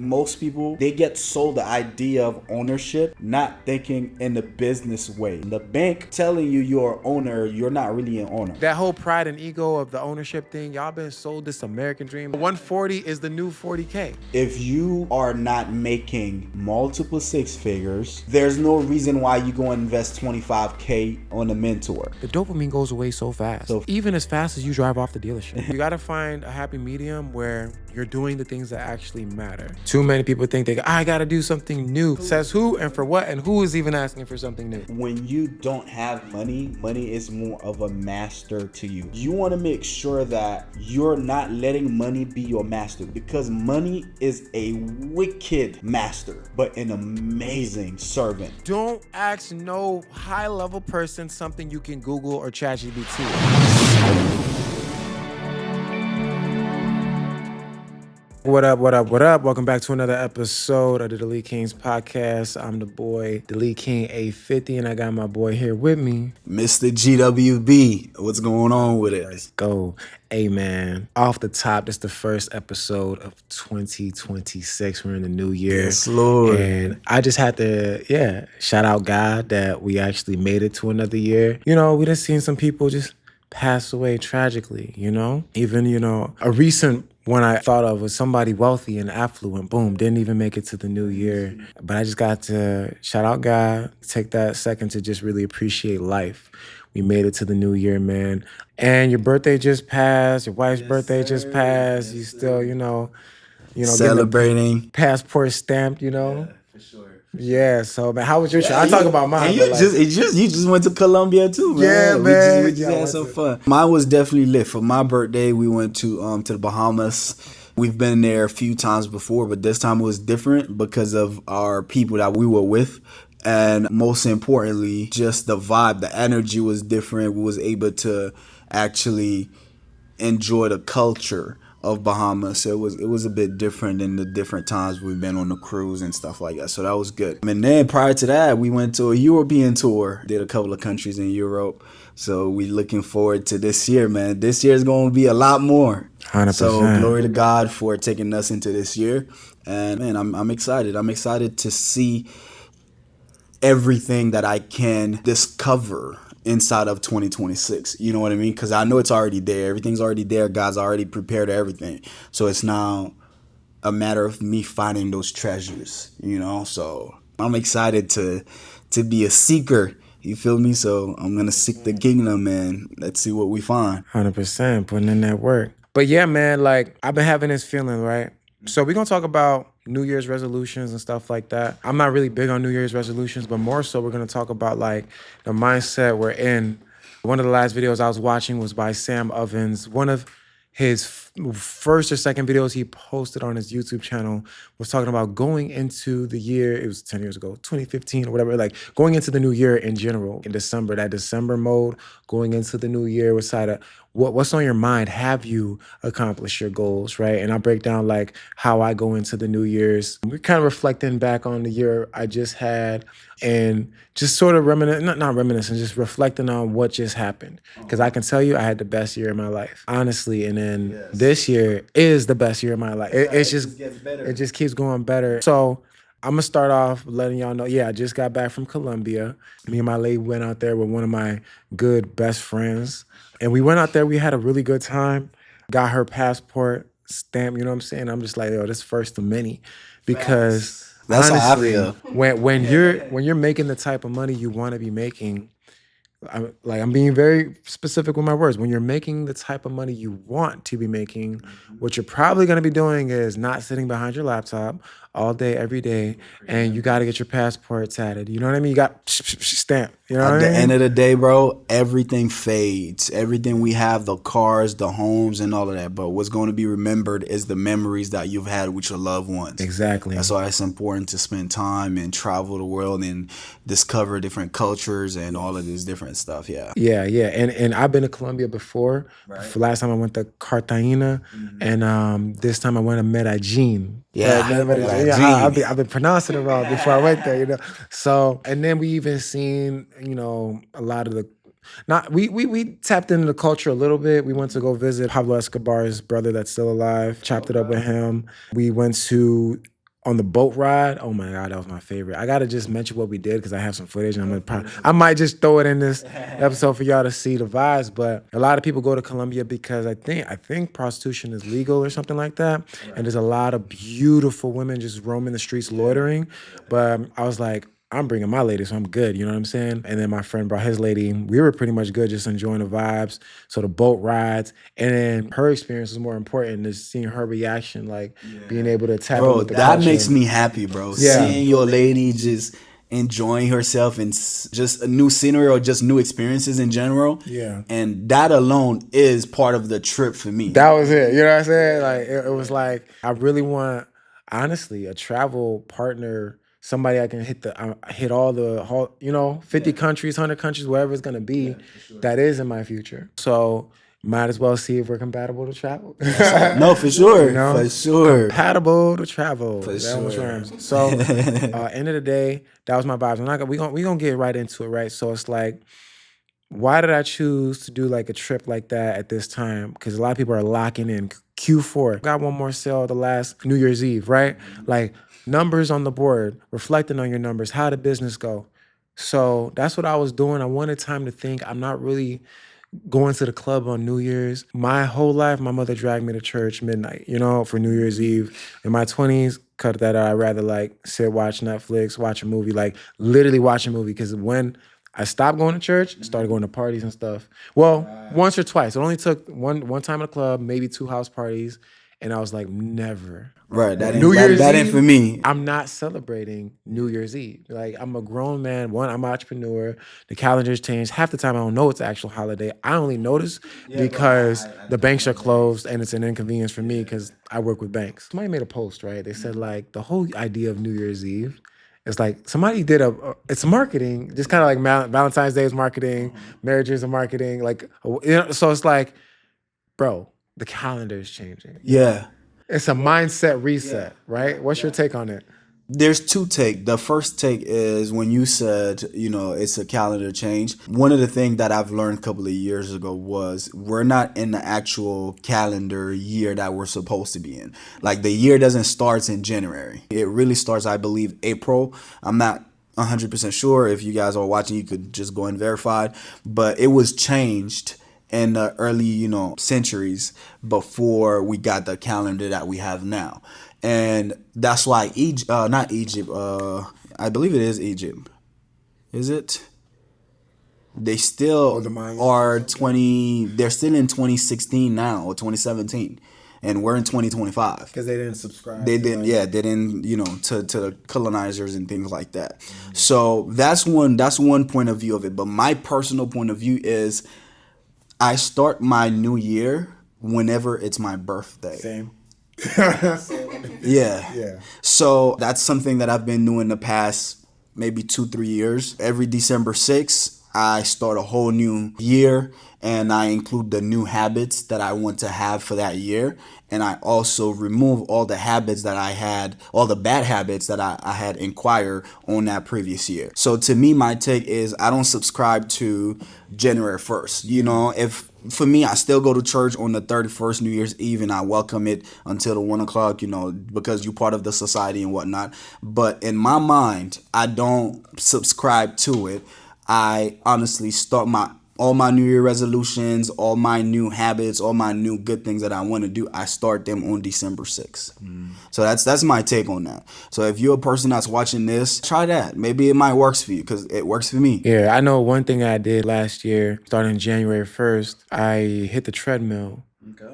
most people, they get sold the idea of ownership, not thinking in the business way. The bank telling you you're an owner, you're not really an owner. That whole pride and ego of the ownership thing, y'all been sold this American dream. 140 is the new 40K. If you are not making multiple six figures, there's no reason why you go and invest 25K on a mentor. The dopamine goes away so fast. So even as fast as you drive off the dealership. You gotta find a happy medium where you're doing the things that actually matter. Too many people think I gotta do something new. Says who and for what, and who is even asking for something new? When you don't have money, money is more of a master to you. You wanna make sure that you're not letting money be your master, because money is a wicked master, but an amazing servant. Don't ask no high-level person something you can Google or ChatGPT. What up, what up, what up? Welcome back to another episode of the Dilly King's podcast. I'm the boy, Dilly King 850, and I got my boy here with me, Mr. GWB. What's going on with it? Let's go. Hey, man. Off the top, this is the first episode of 2026. We're in the new year. Yes, Lord. And I just had to, shout out God that we actually made it to another year. You know, we done seen some people just pass away tragically, you know? Even, a recent one I thought of was somebody wealthy and affluent, boom, didn't even make it to the new year. But I just got to shout out God, take that second to just really appreciate life. We made it to the new year, man. And your birthday just passed, your wife's birthday just passed. You still, celebrating. Passport stamped, Yeah, for sure. Yeah, so man, how was your trip? I talk about mine. You just went to Colombia too, man. Yeah, man. We just had some fun. Mine was definitely lit. For my birthday, we went to the Bahamas. We've been there a few times before, but this time it was different because of our people that we were with. And most importantly, just the vibe, the energy was different. We was able to actually enjoy the culture of Bahamas. So it was a bit different than the different times we've been on the cruise and stuff like that. So that was good. And then prior to that, we went to a European tour. Did a couple of countries in Europe. So we looking forward to this year, man. This year is going to be a lot more. 100%. So glory to God for taking us into this year. And man, I'm excited. I'm excited to see everything that I can discover inside of 2026. You know what I mean? Because I know it's already there. Everything's already there. God's already prepared everything. So it's now a matter of me finding those treasures, So I'm excited to be a seeker. You feel me? So I'm going to seek the kingdom, and let's see what we find. 100%, putting in that work. But yeah, man, I've been having this feeling, right? So we're going to talk about New Year's resolutions and stuff like that. I'm not really big on New Year's resolutions, but more so we're going to talk about the mindset we're in. One of the last videos I was watching was by Sam Ovens. One of his first or second videos he posted on his YouTube channel was talking about going into the year, it was 10 years ago, 2015 or whatever, going into the new year in general, in December, that December mode, going into the new year, what's on your mind? Have you accomplished your goals, right? And I break down how I go into the New Year's. We're kind of reflecting back on the year I just had and just sort of not reminiscing, just reflecting on what just happened. Because I can tell you I had the best year of my life, honestly. And then this year is the best year of my life. It just gets better. It just keeps going better. So I'm going to start off letting y'all know, I just got back from Colombia. Me and my lady went out there with one of my good best friends. And we went out there, we had a really good time. Got her passport stamp, you know what I'm saying? I'm just this first of many. Because that's honestly, how I feel. When you're making the type of money you want to be making, I'm being very specific with my words. When you're making the type of money you want to be making, what you're probably going to be doing is not sitting behind your laptop all day, every day, and you got to get your passport tatted. You know what I mean? You got stamp. You know what I mean? At the end of the day, bro, everything fades. Everything we have, the cars, the homes, and all of that. But what's going to be remembered is the memories that you've had with your loved ones. Exactly. That's why it's important to spend time and travel the world and discover different cultures and all of this different stuff. Yeah. Yeah. And I've been to Colombia before. Right. Last time I went to Cartagena, and this time I went to Medellin. Yeah. I've been pronouncing it wrong before I went there, So, and then we even seen, a lot of we tapped into the culture a little bit. We went to go visit Pablo Escobar's brother that's still alive, chopped it up with him. We went to on the boat ride, oh my God, that was my favorite. I gotta just mention what we did because I have some footage, and I might just throw it in this episode for y'all to see the vibes. But a lot of people go to Colombia because I think prostitution is legal or something like that, and there's a lot of beautiful women just roaming the streets loitering. But I was like, I'm bringing my lady, so I'm good. You know what I'm saying? And then my friend brought his lady. We were pretty much good, just enjoying the vibes. So the boat rides, and then her experience was more important, is seeing her reaction, like being able to tap in Bro, with the that culture. makes me happy, bro. Yeah. Seeing your lady just enjoying herself and just a new scenery or just new experiences in general. Yeah. And that alone is part of the trip for me. That was it. You know what I'm saying? Like it was like I really want, honestly, a travel partner, somebody I can hit all the 50 countries, 100 countries, wherever it's gonna be, that is in my future. So might as well see if we're compatible to travel. No, for sure. You know? For sure. Compatible to travel. For That almost sure. rhymes. So end of the day, that was my vibes. We gonna get right into it, right? So it's like, why did I choose to do like a trip like that at this time? Because a lot of people are locking in Q4. Got one more sale the last New Year's Eve, right? Like numbers on the board, reflecting on your numbers. How did business go? So that's what I was doing. I wanted time to think. I'm not really going to the club on New Year's. My whole life, my mother dragged me to church midnight, for New Year's Eve. In my 20s, cut that out. I'd rather like sit, watch Netflix, watch a movie, like literally watch a movie. Because when I stopped going to church, started going to parties and stuff. Well, once or twice. It only took one time at a club, maybe 2 house parties. And I was like, never. Right. That New Year's ain't Eve, for me. I'm not celebrating New Year's Eve. Like, I'm a grown man. One, I'm an entrepreneur. The calendar's changed. Half the time, I don't know it's an actual holiday. I only notice because the banks are closed and it's an inconvenience for me because I work with banks. Somebody made a post, right? They said, like, the whole idea of New Year's Eve, it's like somebody did it's marketing, just kind of like Valentine's Day is marketing, marriages are marketing. Like, so it's like, bro, the calendar is changing. Yeah. It's a mindset reset, right? What's your take on it? There's 2 takes. The first take is when you said, it's a calendar change. One of the things that I've learned a couple of years ago was we're not in the actual calendar year that we're supposed to be in. Like the year doesn't start in January. It really starts, I believe, April. I'm not 100% sure. If you guys are watching, you could just go and verify. But it was changed in the early, centuries before we got the calendar that we have now. And that's why not Egypt, I believe it is Egypt. Is it? They still are they're still in 2016 now, or 2017. And we're in 2025. Because they didn't subscribe. They didn't, to the colonizers and things like that. So that's one point of view of it. But my personal point of view is I start my new year whenever it's my birthday. Same. Yeah. So that's something that I've been doing the past maybe 2-3 years. Every December 6th, I start a whole new year, and I include the new habits that I want to have for that year. And I also remove all the habits that I had, all the bad habits that I had acquired on that previous year. So to me, my take is I don't subscribe to January 1st. If for me, I still go to church on the 31st, New Year's Eve, and I welcome it until the 1 o'clock, because you're part of the society and whatnot. But in my mind, I don't subscribe to it. I honestly start all my New Year resolutions, all my new habits, all my new good things that I want to do, I start them on December 6th. So that's my take on that. So if you're a person that's watching this, try that. Maybe it might work for you because it works for me. Yeah, I know one thing I did last year, starting January 1st, I hit the treadmill.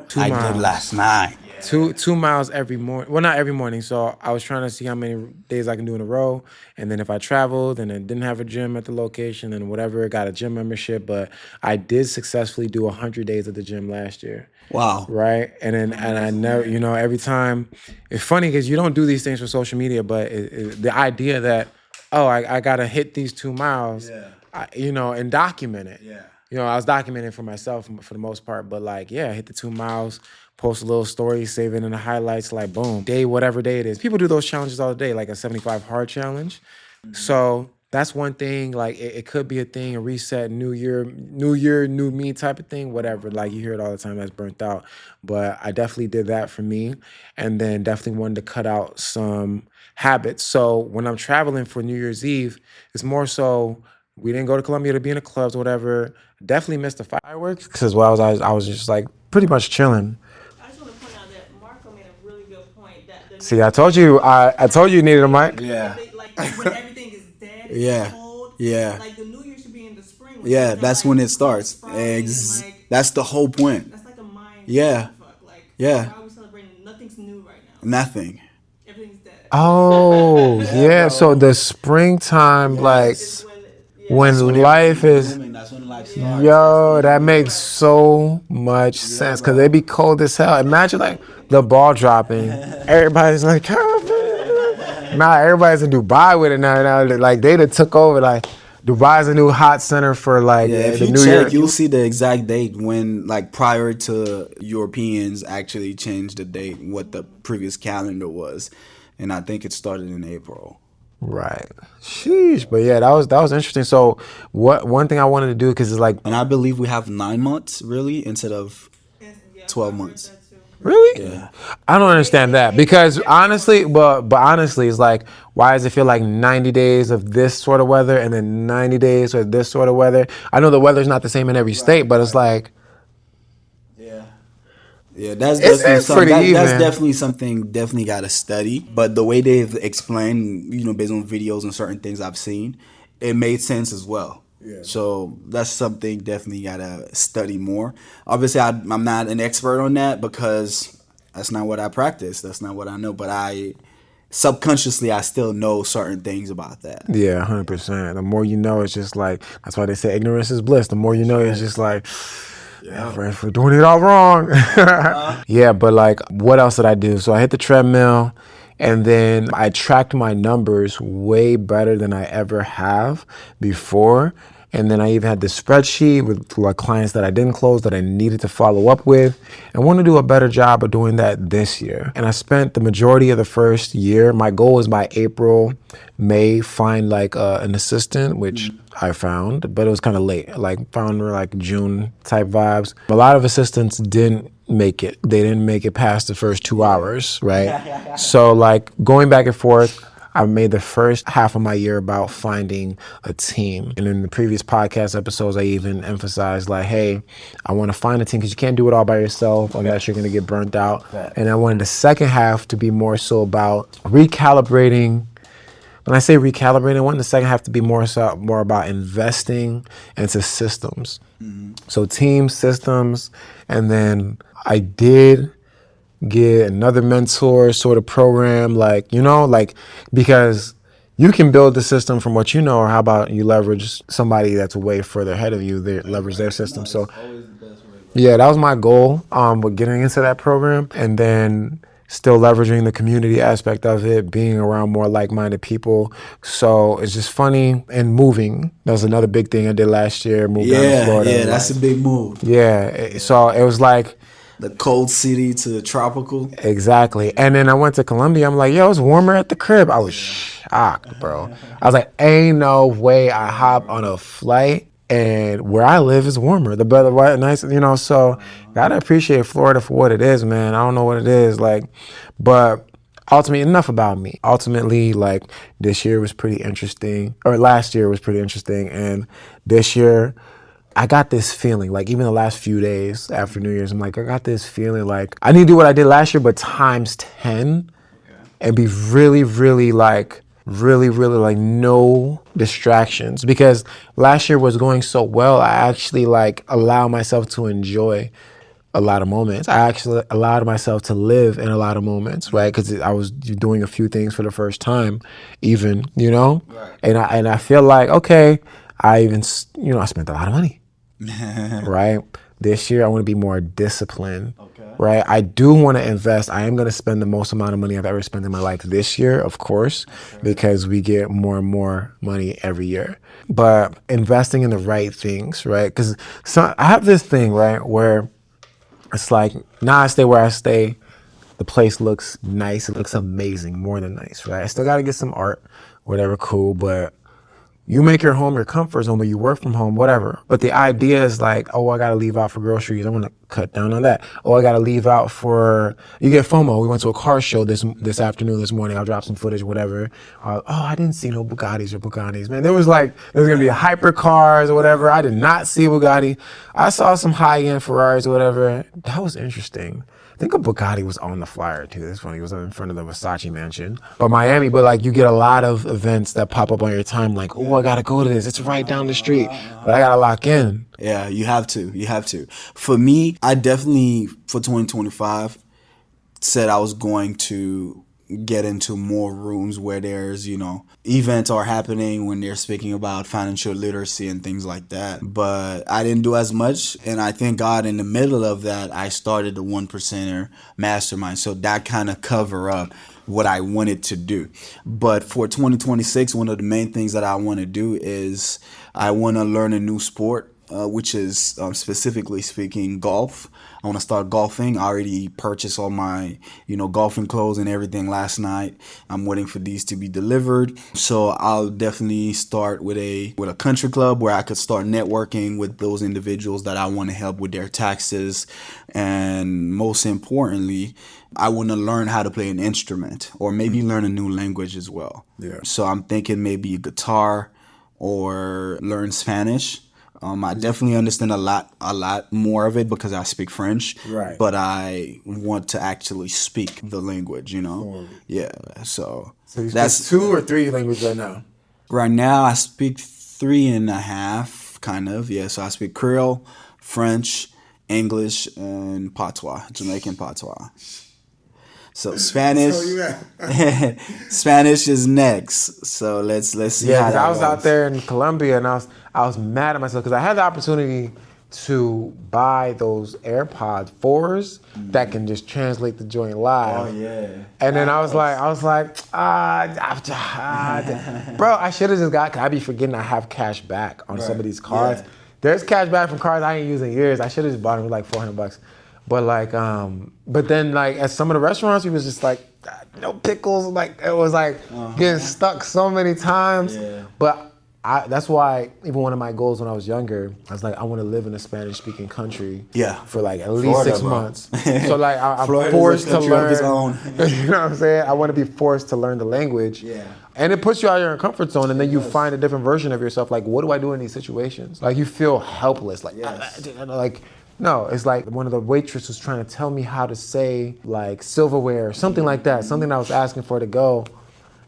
2 miles. I did last night. 2 miles every morning. Well, not every morning. So I was trying to see how many days I can do in a row. And then if I traveled and then didn't have a gym at the location and whatever, got a gym membership. But I did successfully do 100 days at the gym last year. Wow. Right. And I never, every time, it's funny because you don't do these things for social media, but the idea that, I got to hit these 2 miles, and document it. Yeah. I was documenting for myself for the most part, but I hit the 2 miles, post a little story, save it in the highlights, like boom, whatever day it is. People do those challenges all day, like a 75 hard challenge. So that's one thing. Like it could be a thing, a reset, new year, new me type of thing, whatever. Like you hear it all the time, that's burnt out. But I definitely did that for me. And then definitely wanted to cut out some habits. So when I'm traveling for New Year's Eve, it's more so we didn't go to Colombia to be in the clubs or whatever. Definitely missed the fireworks because while I was just like pretty much chilling. I just want to point out that Marco made a really good point that the See, I told you, I told you needed a mic. Yeah. like when everything is dead, Yeah. it's cold. Yeah. Like the New Year should be in the spring. Yeah, that's when it starts. That's the whole point. That's like a mind. Yeah. Fuck. Like, Yeah. why are we celebrating? Nothing's new right now. Nothing. Everything's dead. Oh, yeah. So the springtime, like It's when life is, That's when life starts. yo, that makes so much sense because it be cold as hell. Imagine like the ball dropping. Everybody's like, nah, everybody's in Dubai with it now. Like they done took over. Like Dubai's a new hot center for like Yeah, if the you New check, Year. you'll see the exact date when, like, prior to Europeans actually changed the date, what the previous calendar was, and I think it started in April. Right. Sheesh. But yeah, that was interesting. So one thing I wanted to do because it's like And I believe we have 9 months, really, instead of 12 months. really? Yeah. I don't understand that because honestly, but honestly, it's like why does it feel like 90 days of this sort of weather and then 90 days of this sort of weather? I know the weather's not the same in every state, but it's like Yeah, that's It's definitely something. pretty That's even. definitely something. Definitely got to study. But the way they've explained, based on videos and certain things I've seen, it made sense as well. Yeah. So that's something definitely got to study more. Obviously, I'm not an expert on that because that's not what I practice. That's not what I know. But subconsciously, I still know certain things about that. Yeah, 100%. The more you know, it's just like that's why they say ignorance is bliss. The more you know, it's just like for doing it all wrong. Yeah, but like, what else did I do? So I hit the treadmill, and then I tracked my numbers way better than I ever have before. And then I even had this spreadsheet with like clients that I didn't close that I needed to follow up with. I want to do a better job of doing that this year. And I spent the majority of the first year. My goal was by April, May, find like an assistant, which I found, but it was kind of late. Like found her like June type vibes. A lot of assistants didn't make it. They didn't make it past the first 2 hours, right? So like going back and forth, I made the first half of my year about finding a team. And in the previous podcast episodes, I even emphasized like, hey, I want to find a team because you can't do it all by yourself unless you're going to get burnt out. And I wanted the second half to be more so about recalibrating. When I say recalibrating, I want the second half to be more about investing into systems. So team systems. And then I did get another mentor sort of program, like, because you can build the system from what you know, or how about you leverage somebody that's way further ahead of you, they leverage their system. So yeah, that was my goal with getting into that program, and then still leveraging the community aspect of it, being around more like-minded people. So it's just funny, and moving. That was another big thing I did last year, moved down to Florida. Yeah, that's a big move. Yeah, so it was like, the cold city to the tropical. exactly. And then I went to Colombia. I'm like, yo, it's warmer at the crib. I was shocked, bro. I was like, ain't no way I hop on a flight and where I live is warmer. The better, right, nice, so gotta appreciate Florida for what it is, man. I don't know what it is, like, but ultimately, enough about me. Ultimately, like, this year was pretty interesting, or last year was pretty interesting, and this year, I got this feeling, like even the last few days after New Year's, I'm like, I got this feeling like I need to do what I did last year, but times 10 and be really, really like no distractions. Because last year was going so well, I actually like allow myself to enjoy a lot of moments. I actually allowed myself to live in a lot of moments, right? Because I was doing a few things for the first time, even, Right. And I feel like, okay, I even, I spent a lot of money. Right? This year, I want to be more disciplined. Okay. Right? I do want to invest. I am going to spend the most amount of money I've ever spent in my life this year, of course, because we get more and more money every year. But investing in the right things, right? Because I have this thing, right, where it's like, now I stay where I stay. The place looks nice. It looks amazing, more than nice, right? I still got to get some art, whatever, cool, but you make your home your comfort zone, but you work from home, whatever. But the idea is like, oh, I got to leave out for groceries. I'm going to cut down on that. Oh, I got to leave out for, you get FOMO. We went to a car show this afternoon, this morning. I'll drop some footage, whatever. Oh, I didn't see no Bugattis or Bugattis. Man, there was going to be hypercars or whatever. I did not see a Bugatti. I saw some high-end Ferraris or whatever. That was interesting. I think a Bugatti was on the flyer too. That's funny. It was in front of the Versace mansion. But Miami, you get a lot of events that pop up on your time like, oh, I got to go to this. It's right down the street. But I got to lock in. Yeah, you have to. For me, I definitely, for 2025, said I was going to get into more rooms where there's, events are happening when they're speaking about financial literacy and things like that. But I didn't do as much. And I thank God in the middle of that, I started the 1%er mastermind. So that kind of cover up what I wanted to do. But for 2026, one of the main things that I want to do is I want to learn a new sport. Which is specifically speaking golf. I want to start golfing. I already purchased all my, golfing clothes and everything last night. I'm waiting for these to be delivered. So I'll definitely start with a country club where I could start networking with those individuals that I want to help with their taxes. And most importantly, I want to learn how to play an instrument or maybe learn a new language as well. Yeah. So I'm thinking maybe guitar or learn Spanish. I definitely understand a lot more of it because I speak French. Right. But I want to actually speak the language, Yeah. So you that's speak 2 or 3 languages right now? Right now I speak 3.5, kind of. Yeah. So I speak Creole, French, English, and Patois, Jamaican Patois. So Spanish, Spanish is next. So let's see. Yeah, I was out there in Colombia and I was mad at myself because I had the opportunity to buy those AirPods 4s that can just translate the joint live. Oh yeah. And then I was like, bro, I should have just got. Cause I be forgetting I have cash back on some of these cards. Yeah. There's cash back from cards I ain't used in years. I should have just bought them for like $400. But then at some of the restaurants, we was just like, no pickles. It was getting stuck so many times. Yeah. But that's why even one of my goals when I was younger, I was like, I want to live in a Spanish-speaking country. Yeah. For at least Florida, 6 bro. months. So I'm Florida's forced a to country of its learn. own. You know what I'm saying? I want to be forced to learn the language. Yeah. And it puts you out of your comfort zone, and then you find a different version of yourself. What do I do in these situations? You feel helpless. No, it's like one of the waitresses was trying to tell me how to say silverware or something like that, something I was asking for to go.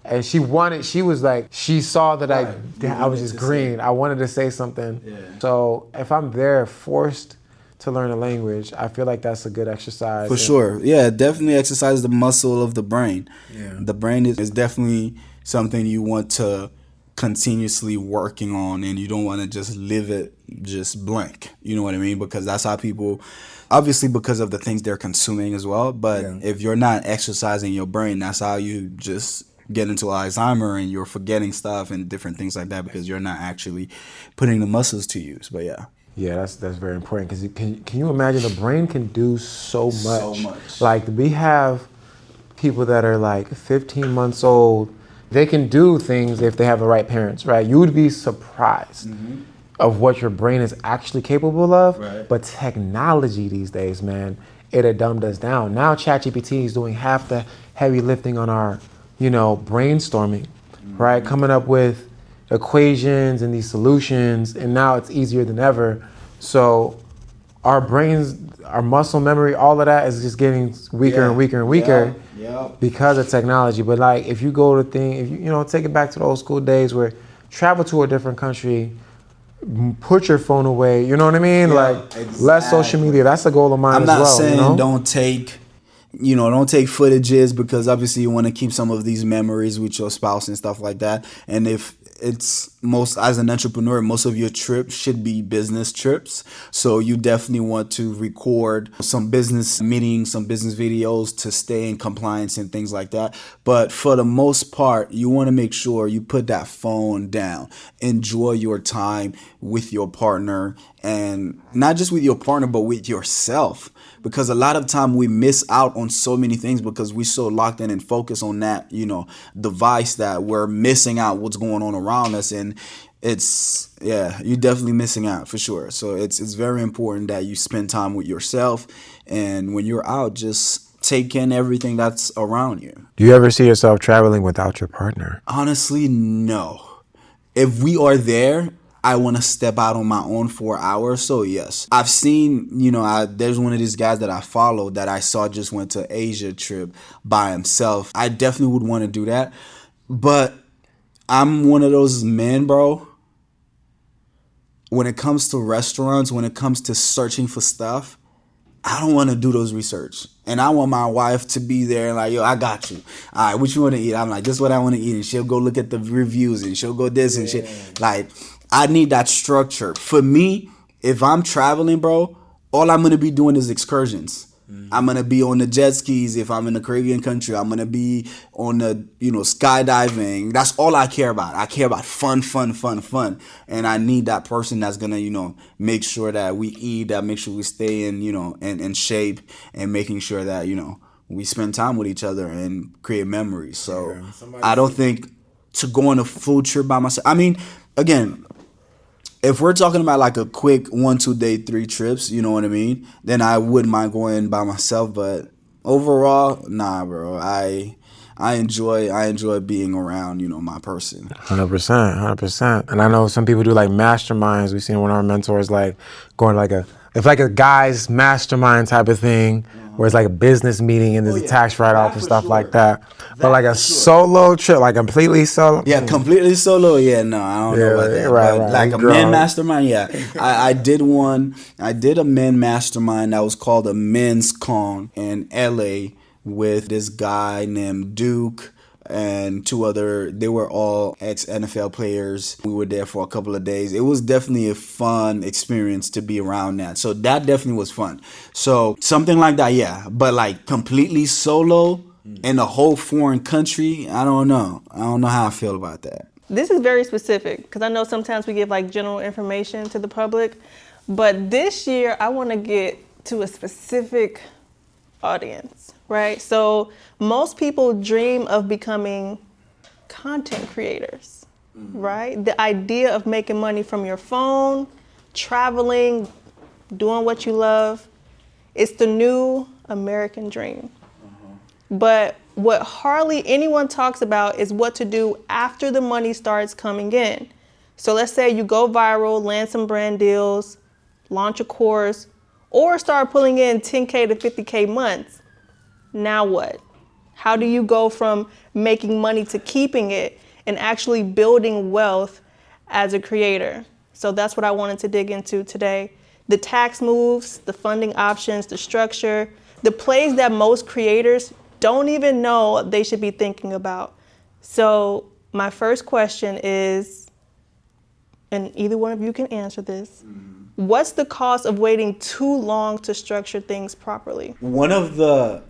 And she saw that I was just green. I wanted to say something. Yeah. So if I'm there forced to learn a language, I feel like that's a good exercise. For sure. Yeah, definitely exercise the muscle of the brain. Yeah. The brain is definitely something you want to continuously working on, and you don't want to just live it just blank. You know what I mean? Because that's how people, obviously because of the things they're consuming as well, but if you're not exercising your brain, that's how you just get into Alzheimer and you're forgetting stuff and different things like that because you're not actually putting the muscles to use. But yeah. Yeah, that's very important because can you imagine the brain can do so much. So much. We have people that are 15 months old. They can do things if they have the right parents, right? You would be surprised of what your brain is actually capable of. Right. But technology these days, man, it had dumbed us down. Now ChatGPT is doing half the heavy lifting on our, brainstorming, right? Coming up with equations and these solutions, and now it's easier than ever. So our brains, our muscle memory, all of that is just getting weaker and weaker and weaker. Because of technology. But if you go to if you take it back to the old school days where travel to a different country, put your phone away, you know what I mean? Less social media. That's a goal of mine as well. I'm not saying don't take footages because obviously you want to keep some of these memories with your spouse and stuff like that. And if it's as an entrepreneur, most of your trips should be business trips. So you definitely want to record some business meetings, some business videos to stay in compliance and things like that. But for the most part, you want to make sure you put that phone down. Enjoy your time with your partner, and not just with your partner, but with yourself. Because a lot of time we miss out on so many things because we're so locked in and focused on that, device that we're missing out what's going on around around us, and you're definitely missing out for sure. So it's very important that you spend time with yourself, and when you're out, just take in everything that's around you. Do you ever see yourself traveling without your partner? Honestly, no. If we are there, I want to step out on my own for an hour or so, yes. I've seen, there's one of these guys that I follow that I saw just went to Asia trip by himself. I definitely would want to do that. But I'm one of those men, bro. When it comes to restaurants, when it comes to searching for stuff, I don't want to do those research. And I want my wife to be there and like, yo, I got you. All right, what you want to eat? I'm like, this is what I want to eat. And she'll go look at the reviews and she'll go this and shit. Like, I need that structure. For me, if I'm traveling, bro, all I'm going to be doing is excursions. I'm going to be on the jet skis if I'm in a Caribbean country. I'm going to be on the, skydiving. That's all I care about. I care about fun. And I need that person that's going to, make sure that we eat, that make sure we stay in shape, and making sure that, we spend time with each other and create memories. So I don't think to go on a full trip by myself. I mean, again, if we're talking about like a quick 1, 2 day, 3 trips, you know what I mean? Then I wouldn't mind going by myself. But overall, nah, bro. I enjoy being around, my person. 100%. And I know some people do like masterminds. We've seen one of our mentors like going like it's like a guy's mastermind type of thing, where it's like a business meeting and there's a tax write-off and stuff like that. But like a solo trip, like completely solo. Yeah, completely solo. Yeah, no, I don't know about that. Right. Like a men mastermind, yeah. I did one. I did a men mastermind that was called a men's con in LA with this guy named Duke and 2 other. They were all ex-NFL players. We were there for a couple of days. It was definitely a fun experience to be around that. So that definitely was fun. So something like that, yeah. But like completely solo in a whole foreign country, I don't know. I don't know how I feel about that. This is very specific because I know sometimes we give like general information to the public, but this year I want to get to a specific audience, right? So most people dream of becoming content creators, right? The idea of making money from your phone, traveling, doing what you love, it's the new American dream. But what hardly anyone talks about is what to do after the money starts coming in. So let's say you go viral, land some brand deals, launch a course, or start pulling in 10K to 50K months. Now what? How do you go from making money to keeping it and actually building wealth as a creator? So that's what I wanted to dig into today. The tax moves, the funding options, the structure, the plays that most creators don't even know they should be thinking about. So my first question is, and either one of you can answer this, what's the cost of waiting too long to structure things properly? One of the,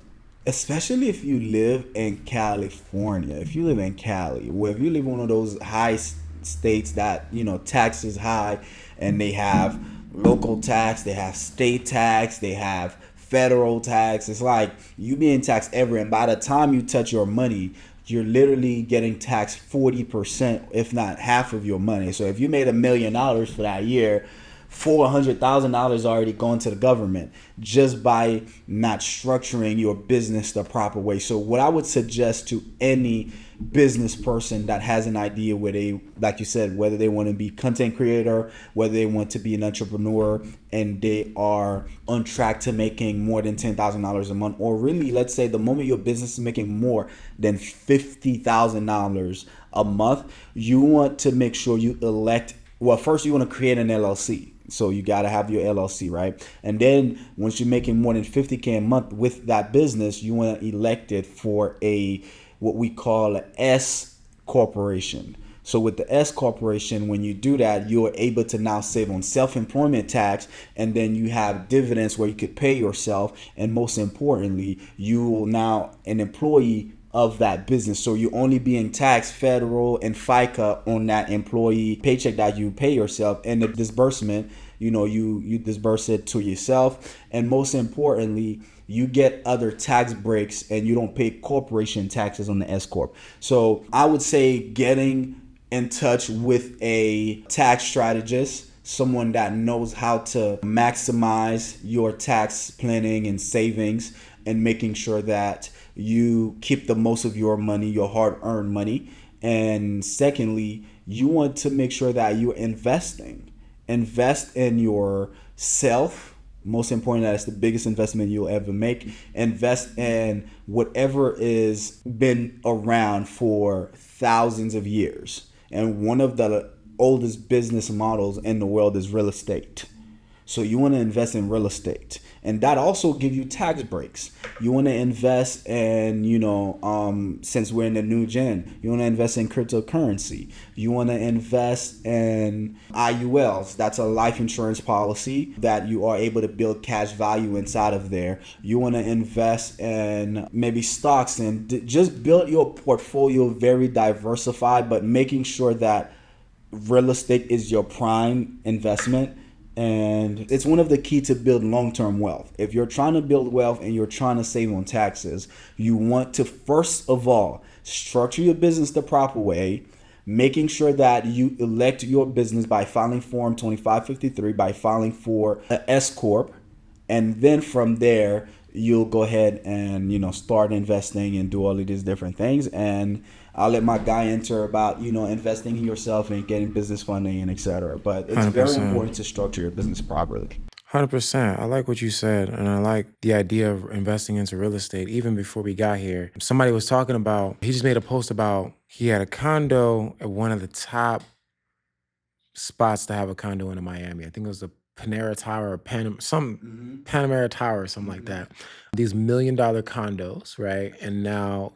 especially if you live in California, if you live in Cali, or if you live in one of those high states that, tax is high, and they have local tax, they have state tax, they have federal tax. It's like you being taxed everywhere, and by the time you touch your money, you're literally getting taxed 40%, if not half of your money. So if you made $1 million for that year, $400,000 already going to the government just by not structuring your business the proper way. So what I would suggest to any business person that has an idea where they, like you said, whether they want to be content creator, whether they want to be an entrepreneur, and they are on track to making more than $10,000 a month, or really, let's say the moment your business is making more than $50,000 a month, you want to make sure you first you want to create an LLC. So you got to have your LLC, right? And then once you're making more than $50K a month with that business, you want to elect it for what we call an S corporation. So with the S corporation, when you do that, you're able to now save on self-employment tax, and then you have dividends where you could pay yourself. And most importantly, you will now an employee of that business. So you're only being taxed federal and FICA on that employee paycheck that you pay yourself, and the disbursement, you disburse it to yourself. And most importantly, you get other tax breaks and you don't pay corporation taxes on the S-Corp. So I would say getting in touch with a tax strategist, someone that knows how to maximize your tax planning and savings and making sure that you keep the most of your money, your hard-earned money. And secondly, you want to make sure that you're investing. Invest in yourself. Most important, that's the biggest investment you'll ever make. Invest in whatever is been around for thousands of years. And one of the oldest business models in the world is real estate. So you want to invest in real estate, and that also give you tax breaks. You want to invest in, since we're in the new gen, you want to invest in cryptocurrency. You want to invest in IULs. That's a life insurance policy that you are able to build cash value inside of there. You want to invest in maybe stocks and just build your portfolio very diversified, but making sure that real estate is your prime investment. And it's one of the key to build long-term wealth. If you're trying to build wealth and you're trying to save on taxes, you want to first of all structure your business the proper way, making sure that you elect your business by filing Form 2553, by filing for an S-Corp, and then from there you'll go ahead and start investing and do all of these different things. And I'll let my guy enter about investing in yourself and getting business funding and etc. But it's 100%. very important to structure your business properly. 100%. I like what you said, and I like the idea of investing into real estate. Even before we got here, somebody was talking about, he just made a post about he had a condo at one of the top spots to have a condo in Miami. I think it was the Panera Tower or Panamera Tower or something like that. These $1 million condos, right? And now,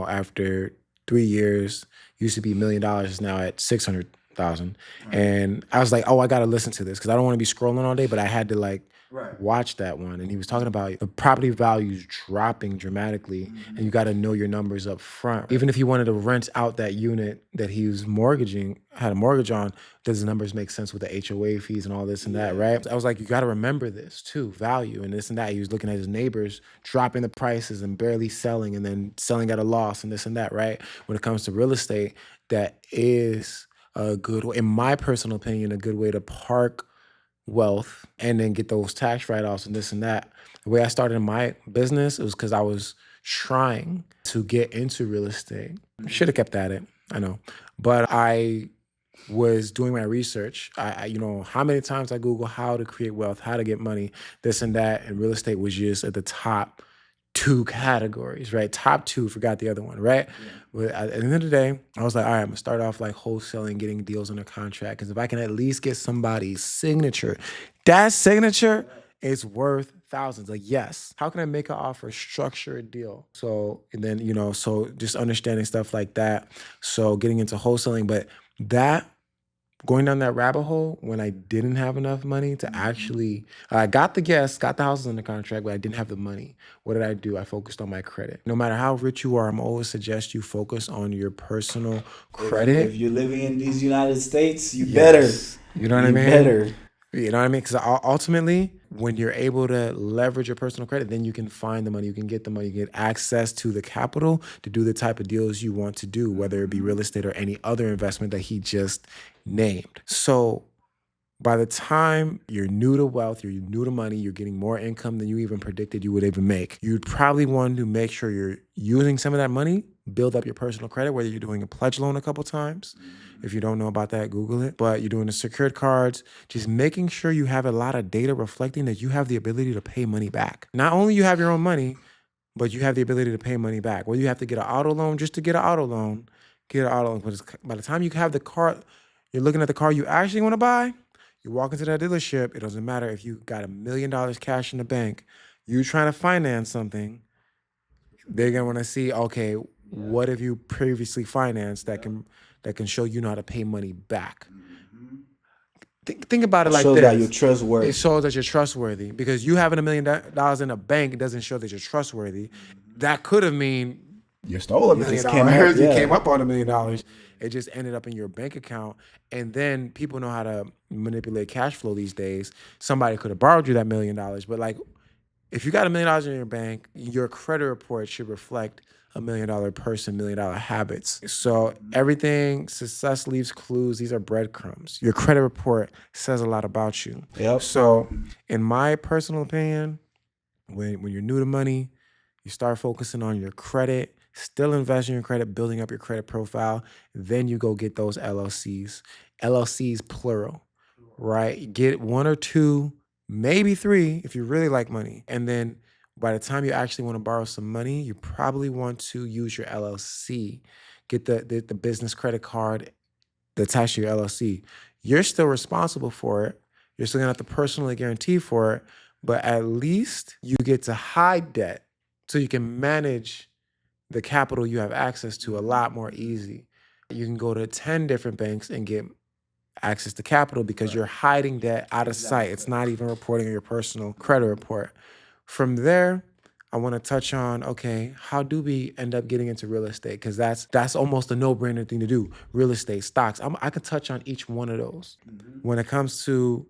after 3 years, used to be $1 million, is now at 600,000. Right. And I was like, oh, I got to listen to this because I don't want to be scrolling all day, but I had to watch that one. And he was talking about the property values dropping dramatically, and you got to know your numbers up front. Even if he wanted to rent out that unit that he was had a mortgage on, does the numbers make sense with the HOA fees and all this and that, right? I was like, you got to remember this too, value and this and that. He was looking at his neighbors dropping the prices and barely selling and then selling at a loss and this and that, right? When it comes to real estate, that is a good, in my personal opinion, a good way to park wealth and then get those tax write-offs and this and that. The way I started my business, it was because I was trying to get into real estate. Should have kept at it, I know. But I was doing my research. How many times I Google how to create wealth, how to get money, this and that, and real estate was just at the top 2 categories, right? Top 2, forgot the other one, right? Yeah. But at the end of the day, I was like, all right, I'm gonna start off wholesaling, getting deals under contract. Because if I can at least get somebody's signature, that signature is worth thousands. Yes, how can I make an offer, structure a deal? So, and then, so just understanding stuff like that. So getting into wholesaling, but going down that rabbit hole when I didn't have enough money to actually, I got the houses under contract, but I didn't have the money. What did I do? I focused on my credit. No matter how rich you are, I'm always suggest you focus on your personal credit. If you're living in these United States, you better. You know what I mean? Better. You know what I mean? Because ultimately, when you're able to leverage your personal credit, then you can find the money, you can get the money, you get access to the capital to do the type of deals you want to do, whether it be real estate or any other investment that he just named. So by the time you're new to wealth, you're new to money, you're getting more income than you even predicted you would even make, you'd probably want to make sure you're using some of that money, build up your personal credit, whether you're doing a pledge loan a couple times. If you don't know about that, Google it. But you're doing the secured cards, just making sure you have a lot of data reflecting that you have the ability to pay money back. Not only you have your own money, but you have the ability to pay money back. Whether you have to get an auto loan just to get an auto loan, get an auto loan. But by the time you have the car, you're looking at the car you actually want to buy, you walk into that dealership, it doesn't matter if you got $1 million cash in the bank, you trying to finance something, they're going to want to see, okay, what have you previously financed that can show you know how to pay money back? Think about it like this. It shows that you're trustworthy. It shows that you're trustworthy because you having $1 million in a bank doesn't show that you're trustworthy. That could have mean you stole $1 million. You came up on $1 million. It just ended up in your bank account. And then people know how to manipulate cash flow these days. Somebody could have borrowed you that $1 million. But if you got $1 million in your bank, your credit report should reflect a $1 million person, $1 million habits. So everything, success leaves clues. These are breadcrumbs. Your credit report says a lot about you. Yep. So in my personal opinion, when you're new to money, you start focusing on your credit, still invest in your credit, building up your credit profile. Then you go get those LLCs. LLCs plural, right? Get 1 or 2, maybe 3 if you really like money. And then by the time you actually want to borrow some money, you probably want to use your LLC. Get the business credit card attached to your LLC. You're still responsible for it. You're still gonna have to personally guarantee for it, but at least you get to hide debt so you can manage the capital you have access to a lot more easy. You can go to 10 different banks and get access to capital because you're hiding debt out of sight. It's not even reporting on your personal credit report. From there, I want to touch on, okay, how do we end up getting into real estate? Because that's almost a no-brainer thing to do. Real estate, stocks. I could touch on each one of those. When it comes to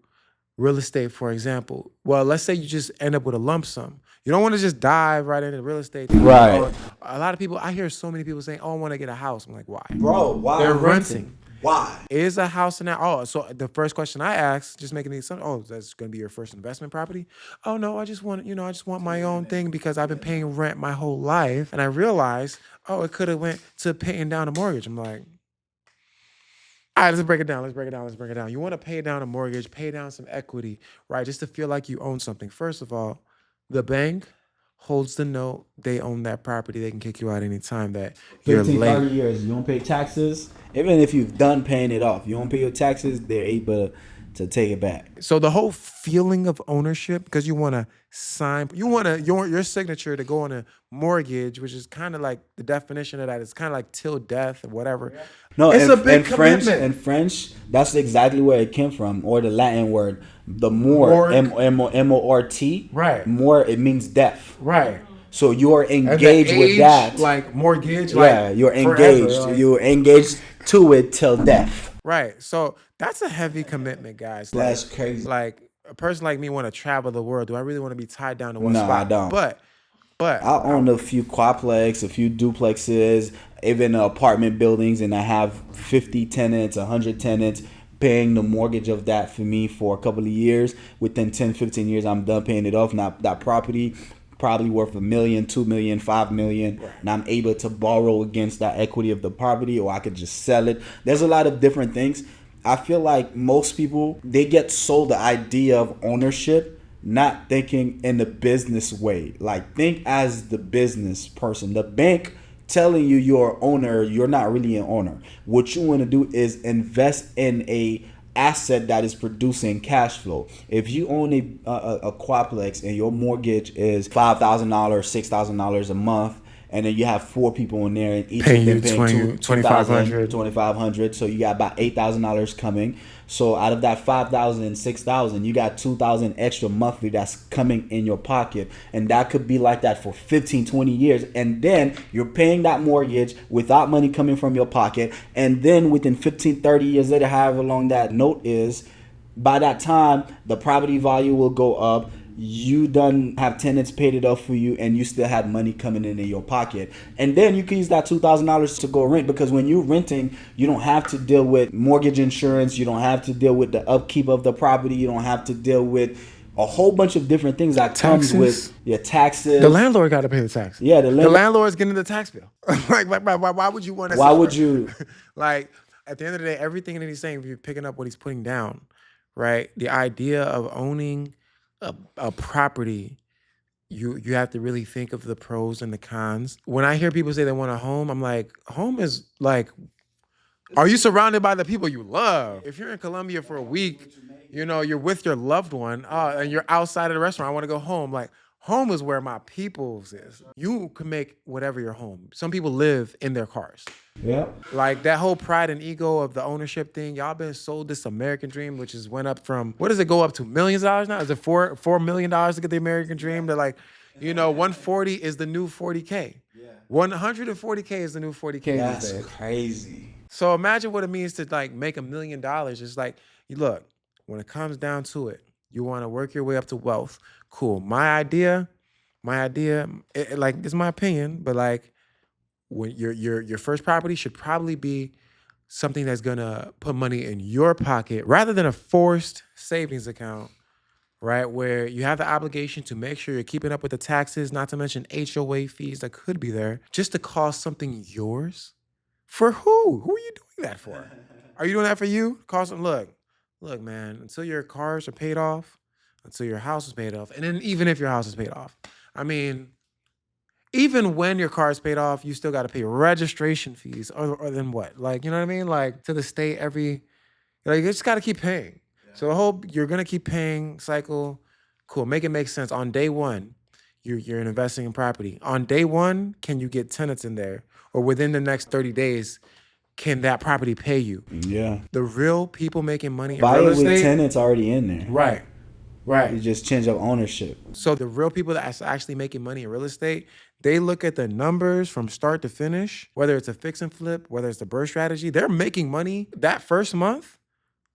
real estate, for example, well, let's say you just end up with a lump sum. You don't want to just dive right into real estate. Right. A lot of people, I hear so many people saying, oh, I want to get a house. I'm like, why? Bro, why They're renting. Why? Is a house in that? Oh, so the first question I asked, just making the assumption, oh, that's going to be your first investment property? Oh, no, I just want my own thing because I've been paying rent my whole life. And I realized, oh, it could have went to paying down a mortgage. I'm like, all right, let's break it down. You want to pay down a mortgage, pay down some equity, right? Just to feel like you own something. First of all, the bank holds the note. They own that property. They can kick you out anytime that you're 15, late. 30 years, you don't pay taxes. Even if you've done paying it off, you don't pay your taxes, they're able to take it back. So the whole feeling of ownership, because you want to sign, you want your signature to go on a mortgage, which is kind of like the definition of that. It's kind of like till death or whatever. No, it's a big French. commitment. In French, that's exactly where it came from, or the Latin word, the more, M-O-R-T. Right. More, it means death. Right. So you are engaged with that. Like mortgage. Yeah, like you're engaged. Forever, like. You're engaged to it till death. Right. So that's a heavy commitment, guys. That's crazy. Like a person like me want to travel the world. Do I really want to be tied down to one No, spot? I don't. But I own a few quadplex, a few duplexes, even apartment buildings, and I have 50 tenants, 100 tenants, paying the mortgage of that for me for a couple of years. Within 10, 15 years, I'm done paying it off. Now that property probably worth $1 million, $2 million, $5 million, and I'm able to borrow against that equity of the property, or I could just sell it. There's a lot of different things. I feel like most people, they get sold the idea of ownership, not thinking in the business way. Like, think as the business person. The bank telling you you're an owner, you're not really an owner. What you want to do is invest in a asset that is producing cash flow. If you own a quadplex and your mortgage is $5,000, $6,000 a month, and then you have 4 people in there, and each paying of them paying $2,500. $2,500, so you got about $8,000 coming. So out of that $5,000 and $6,000, you got $2,000 extra monthly that's coming in your pocket, and that could be like that for 15, 20 years. And then you're paying that mortgage without money coming from your pocket, and then within 15, 30 years later, however long that note is, by that time the property value will go up. You done have tenants paid it off for you, and you still had money coming in your pocket. And then you can use that $2,000 to go rent, because when you're renting, you don't have to deal with mortgage insurance. You don't have to deal with the upkeep of the property. You don't have to deal with a whole bunch of different things that comes with your taxes. The landlord got to pay the taxes. Yeah, the landlord's getting the tax bill. like, why would you want to? Why would you? Like, at the end of the day, everything that he's saying, if you're picking up what he's putting down, right? The idea of owning a property, you have to really think of the pros and the cons. When I hear people say they want a home, I'm like, home is like, are you surrounded by the people you love? If you're in Colombia for a week, you're with your loved one, and you're outside of the restaurant, I want to go home. Like, home is where my people's is. You can make whatever your home. Some people live in their cars. Yeah. Like, that whole pride and ego of the ownership thing, y'all been sold this American dream, which is went up from, what does it go up to, millions of dollars now? Is it $4 million to get the American dream? They're like, 140 is the new 40K. Yeah. 140K is the new 40K. That's crazy. So imagine what it means to like make $1 million. It's like, look, when it comes down to it, you want to work your way up to wealth. Cool. My idea, it's my opinion, but like, when your first property should probably be something that's gonna put money in your pocket rather than a forced savings account, right? Where you have the obligation to make sure you're keeping up with the taxes, not to mention HOA fees that could be there, just to call something yours. For who? Who are you doing that for? Are you doing that for you? Call some, look, man, until your cars are paid off, until your house is paid off, and then even if your house is paid off, I mean, even when your car is paid off, you still got to pay registration fees, or then what? Like, you know what I mean? Like, to the state you just got to keep paying. Yeah. So the whole, you're going to keep paying cycle, cool, make it make sense. On day one, you're investing in property. On day one, can you get tenants in there? Or within the next 30 days, can that property pay you? Yeah. The real people making money in Buy real it estate. with tenants already in there. Right. You just change up ownership. So the real people that's actually making money in real estate, they look at the numbers from start to finish, whether it's a fix and flip, whether it's the burst strategy, they're making money that first month,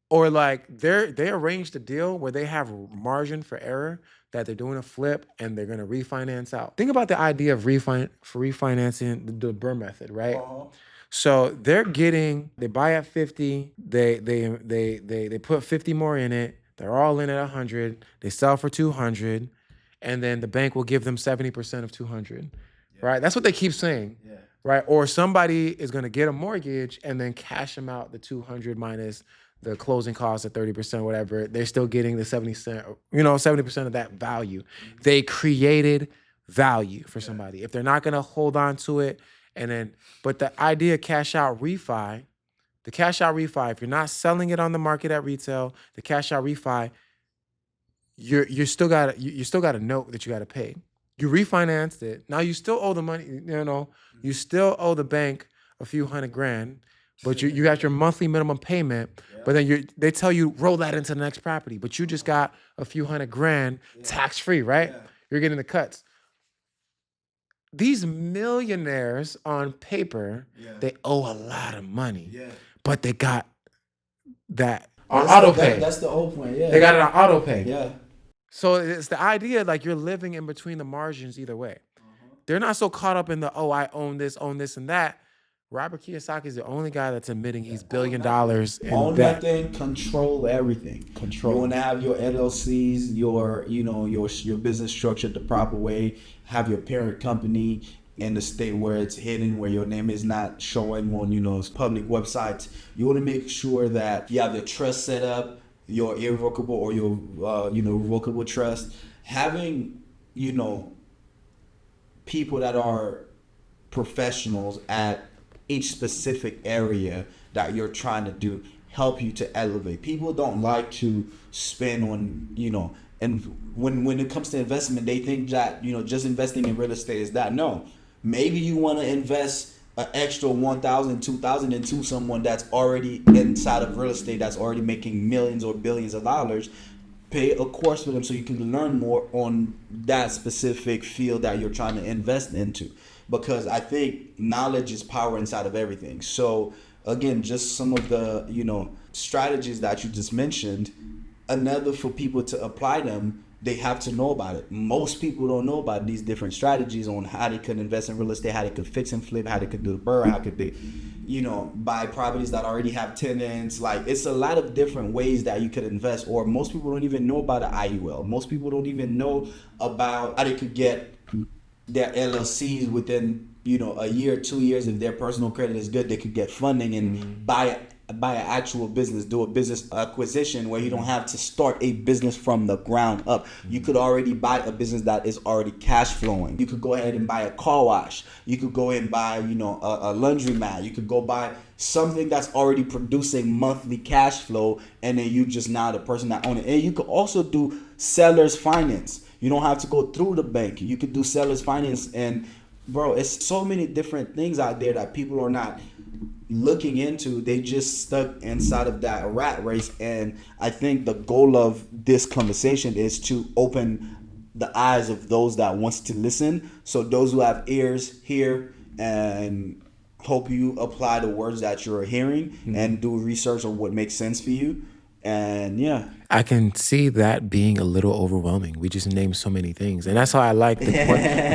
or like they arranged a deal where they have margin for error that they're doing a flip and they're going to refinance out. Think about the idea of refinancing the Burr method, right? Uh-huh. So they buy at 50, they put 50 more in it. They're all in at 100. They sell for 200, and then the bank will give them 70% of 200, right? That's what they keep saying, right? Or somebody is going to get a mortgage and then cash them out the 200 minus the closing costs at 30%, whatever. They're still getting the 70% of that value. They created value for somebody. If they're not going to hold on to it, but the idea of cash out refi, if you're not selling it on the market at retail, the cash out refi, you still got a note that you got to pay. You refinanced it. Now you still owe the money, you still owe the bank a few $100,000, but you got your monthly minimum payment, but then they tell you roll that into the next property, but you just got a few $100,000 tax-free, right? Yeah. You're getting the cuts. These millionaires on paper, they owe a lot of money, but they got that on auto pay. That's the whole point, yeah. They got it on auto pay. Yeah. So it's the idea, like, you're living in between the margins either way. Uh-huh. They're not so caught up in the, I own this, and that. Robert Kiyosaki is the only guy that's admitting he's $1 billion in own debt. Nothing, control everything. You want to have your LLCs, your business structured the proper way. Have your parent company in the state where it's hidden, where your name is not showing on public websites. You want to make sure that you have your trust set up, your irrevocable or your revocable trust. Having people that are professionals at each specific area that you're trying to do help you to elevate. People don't like to spend on, and when it comes to investment, they think that, just investing in real estate is that. No, maybe you want to invest an extra $1,000, $2,000 into someone that's already inside of real estate, that's already making millions or billions of dollars. Pay a course for them so you can learn more on that specific field that you're trying to invest into. Because I think knowledge is power inside of everything. So again, just some of the, strategies that you just mentioned, another for people to apply them, they have to know about it. Most people don't know about these different strategies on how they could invest in real estate, how they could fix and flip, how they could do the burr, how could they, buy properties that already have tenants. Like, it's a lot of different ways that you could invest, or most people don't even know about an IUL. Most people don't even know about how they could get their LLCs within, a year, 2 years. If their personal credit is good, they could get funding and buy an actual business, do a business acquisition where you don't have to start a business from the ground up. You could already buy a business that is already cash flowing. You could go ahead and buy a car wash. You could go and buy, a laundromat. You could go buy something that's already producing monthly cash flow, and then you just now the person that owns it. And you could also do seller's finance. You don't have to go through the bank. You could do seller's finance. And bro, it's so many different things out there that people are not looking into. They just stuck inside of that rat race. And I think the goal of this conversation is to open the eyes of those that wants to listen. So those who have ears hear, and hope you apply the words that you're hearing and do research on what makes sense for you. And yeah, I can see that being a little overwhelming. We just named so many things. And that's how I like the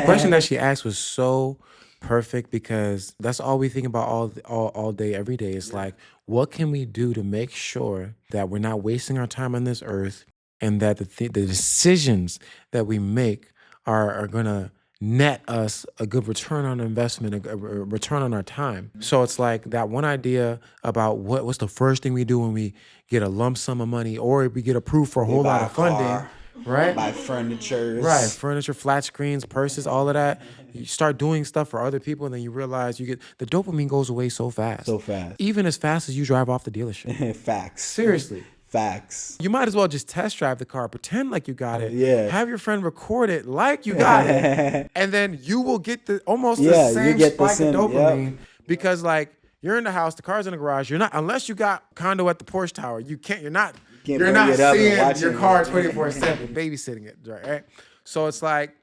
question that she asked was so perfect because that's all we think about all day, every day. It's like, what can we do to make sure that we're not wasting our time on this earth and that the decisions that we make are going to net us a good return on investment, a return on our time. So it's like that one idea about what's the first thing we do when we get a lump sum of money or we get approved for a whole lot of funding, right? Buy furniture. Right, furniture, flat screens, purses, all of that. You start doing stuff for other people and then you realize the dopamine goes away so fast. So fast. Even as fast as you drive off the dealership. Facts. Seriously. Facts. You might as well just test drive the car, pretend like you got it. Yeah. Have your friend record it like you got it. And then you will get the same spike of dopamine because like you're in the house, the car's in the garage. You're not, unless you got condo at the Porsche Tower, you're not seeing your car 24/7, babysitting it, right? So it's like,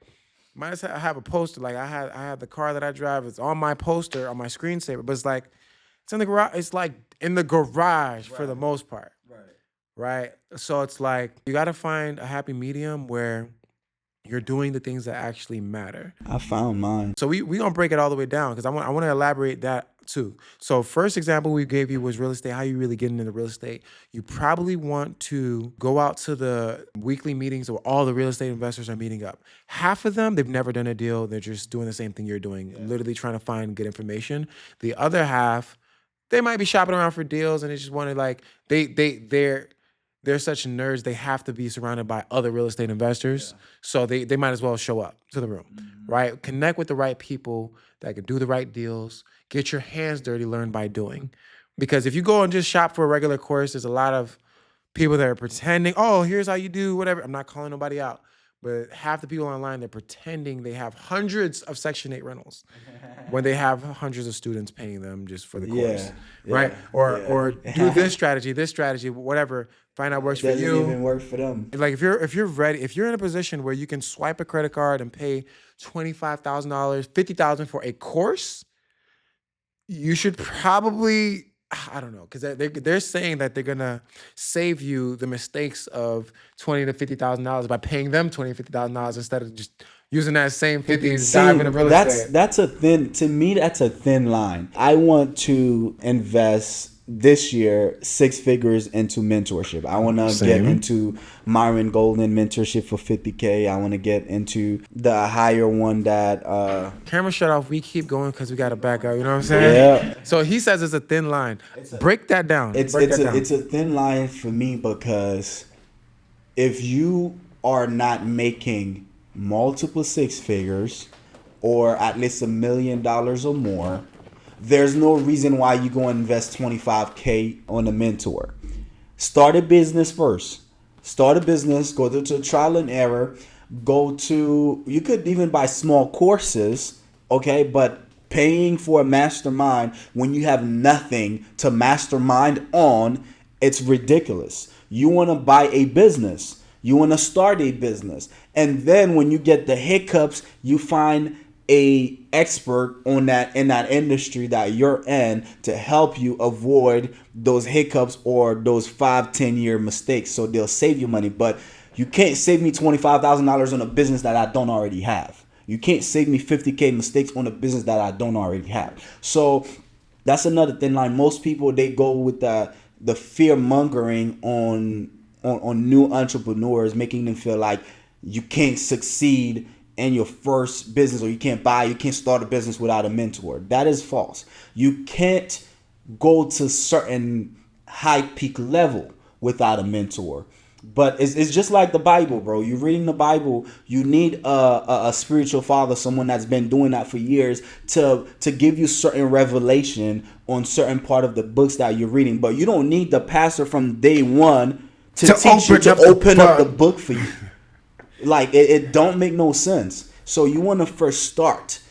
might as well have a poster. Like I have the car that I drive. It's on my poster, on my screensaver, but it's like, it's in the garage. It's like in the garage for the most part. Right. So it's like you got to find a happy medium where you're doing the things that actually matter. I found mine. So we gonna break it all the way down because I want to elaborate that too. So first example we gave you was real estate. How you really getting into real estate? You probably want to go out to the weekly meetings where all the real estate investors are meeting up. Half of them, they've never done a deal. They're just doing the same thing you're doing, literally trying to find good information. The other half, they might be shopping around for deals and they just want to like they're such nerds, they have to be surrounded by other real estate investors. So they might as well show up to the room, right? Connect with the right people that can do the right deals. Get your hands dirty, learn by doing. Because if you go and just shop for a regular course, there's a lot of people that are pretending, oh, here's how you do whatever. I'm not calling nobody out. But half the people online, they're pretending they have hundreds of Section 8 rentals when they have hundreds of students paying them just for the course, right? Or do this strategy, whatever. Find out works for you. Doesn't even work for them. Like if you're ready, if you're in a position where you can swipe a credit card and pay $25,000, $50,000 for a course, you should probably, I don't know, because they're saying that they're gonna save you the mistakes of $20,000 to $50,000 by paying them $20,000 to $50,000 instead of just using that same $50,000 to dive into real estate. That's a thin line. I want to invest this year 6 figures into mentorship. I want to get into Myron Golden mentorship for $50K. I want to get into the higher one that camera shut off. We keep going because we got to back up. You know what I'm saying? Yeah. So he says it's a thin line. Break that down. It's a thin line for me because if you are not making multiple 6 figures or at least $1 million or more, there's no reason why you go and invest $25K on a mentor. Start a business first. Start a business, go to trial and error, you could even buy small courses, okay? But paying for a mastermind when you have nothing to mastermind on, it's ridiculous. You want to buy a business. You want to start a business. And then when you get the hiccups, you find a expert in that industry that you're in to help you avoid those hiccups or those 5-10 year mistakes. So they'll save you money, but you can't save me $25,000 on a business that I don't already have. You can't save me $50K mistakes on a business that I don't already have. So that's another thin line. Most people, they go with the fear mongering on new entrepreneurs, making them feel like you can't succeed in your first business, or you can't start a business without a mentor. That is false. You can't go to certain high peak level without a mentor. But it's just like the Bible, bro. You're reading the Bible. You need a spiritual father, someone that's been doing that for years, to give you certain revelation on certain part of the books that you're reading. But you don't need the pastor from day one to teach you to open up the book for you. Like, it don't make no sense. So you want to first start.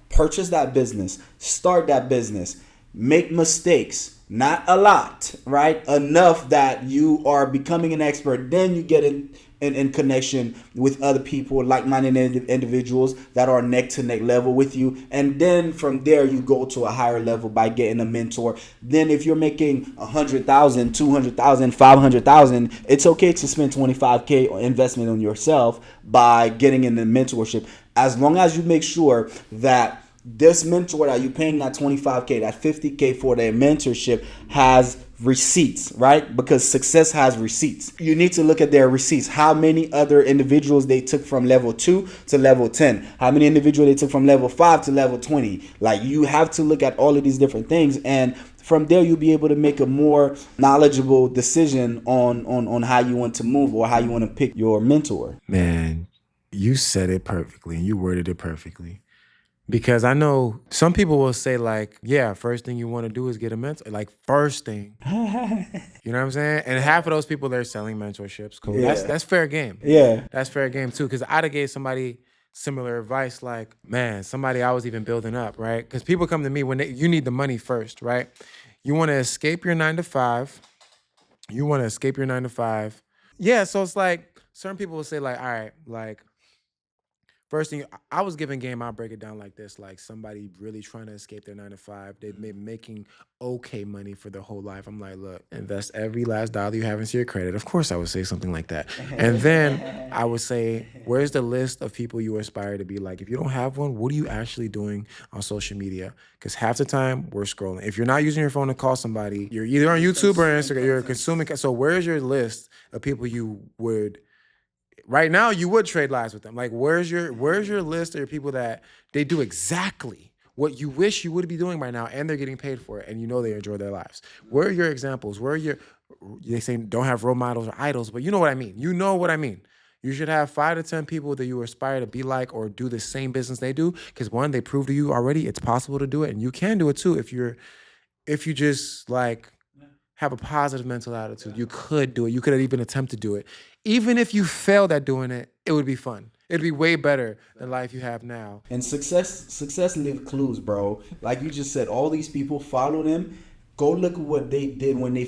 Purchase that business. Start that business. Make mistakes. Not a lot, right? Enough that you are becoming an expert. Then you get in connection with other people, like-minded individuals that are neck to neck level with you. And then from there, you go to a higher level by getting a mentor. Then if you're making $100,000, $200,000, $500,000, it's okay to spend $25K investment on yourself by getting in the mentorship, as long as you make sure that this mentor that you're paying that 25K, that 50K for their mentorship has receipts, right? Because success has receipts. You need to look at their receipts. How many other individuals they took from level 2 to level 10? How many individuals they took from level 5 to level 20? Like, you have to look at all of these different things, and from there you'll be able to make a more knowledgeable decision on how you want to move or how you want to pick your mentor. Man, you said it perfectly and you worded it perfectly. Because I know some people will say like, yeah, first thing you want to do is get a mentor. Like, first thing. You know what I'm saying? And half of those people, they're selling mentorships. Cool. Yeah. That's fair game. Yeah. That's fair game too. Because I'd have gave somebody similar advice like, man, somebody I was even building up, right? Because people come to me when you need the money first, right? You want to escape your 9 to 5. Yeah, so it's like certain people will say like, all right, like, first thing, I was giving game, I'll break it down like this. Like, somebody really trying to escape their 9 to 5. They've been making okay money for their whole life. I'm like, look, invest every last dollar you have into your credit. Of course I would say something like that. And then I would say, where's the list of people you aspire to be like? If you don't have one, what are you actually doing on social media? Because half the time we're scrolling. If you're not using your phone to call somebody, you're either on YouTube or Instagram, you're consuming. So where's your list of people you would... Right now, you would trade lives with them. Like, where's your list of your people that they do exactly what you wish you would be doing right now, and they're getting paid for it, and you know they enjoy their lives? Where are your examples? They say don't have role models or idols, but you know what I mean. You know what I mean. You should have 5 to 10 people that you aspire to be like or do the same business they do, because one, they prove to you already it's possible to do it, and you can do it too if you just like have a positive mental attitude. You could do it. You could even attempt to do it. Even if you failed at doing it, it would be fun. It'd be way better than life you have now. And success leave clues, bro. Like you just said, all these people, follow them. Go look at what they did when they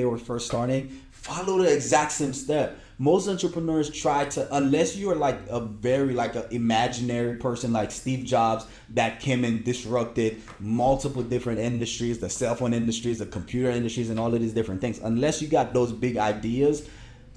were first starting. Follow the exact same step. Most entrepreneurs try to, unless you're like a very like an imaginary person like Steve Jobs that came and disrupted multiple different industries, the cell phone industries, the computer industries, and all of these different things. Unless you got those big ideas,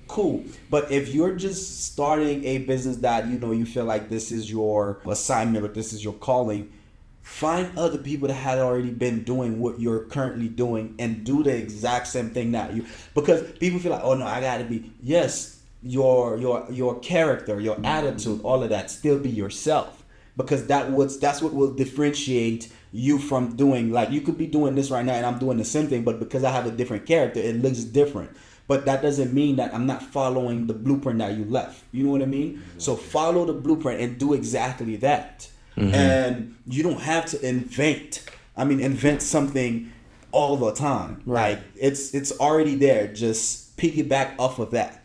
cool. But if you're just starting a business that you feel like this is your assignment or this is your calling, find other people that had already been doing what you're currently doing and do the exact same thing that you, because people feel like, oh no, I gotta be, yes, your character, your attitude, all of that, still be yourself, because that's what will differentiate you from doing, like, you could be doing this right now and I'm doing the same thing, but because I have a different character, it looks different. But that doesn't mean that I'm not following the blueprint that you left. You know what I mean? So follow the blueprint and do exactly that. Mm-hmm. And you don't have to invent something all the time. Right. Like, it's already there. Just piggyback off of that.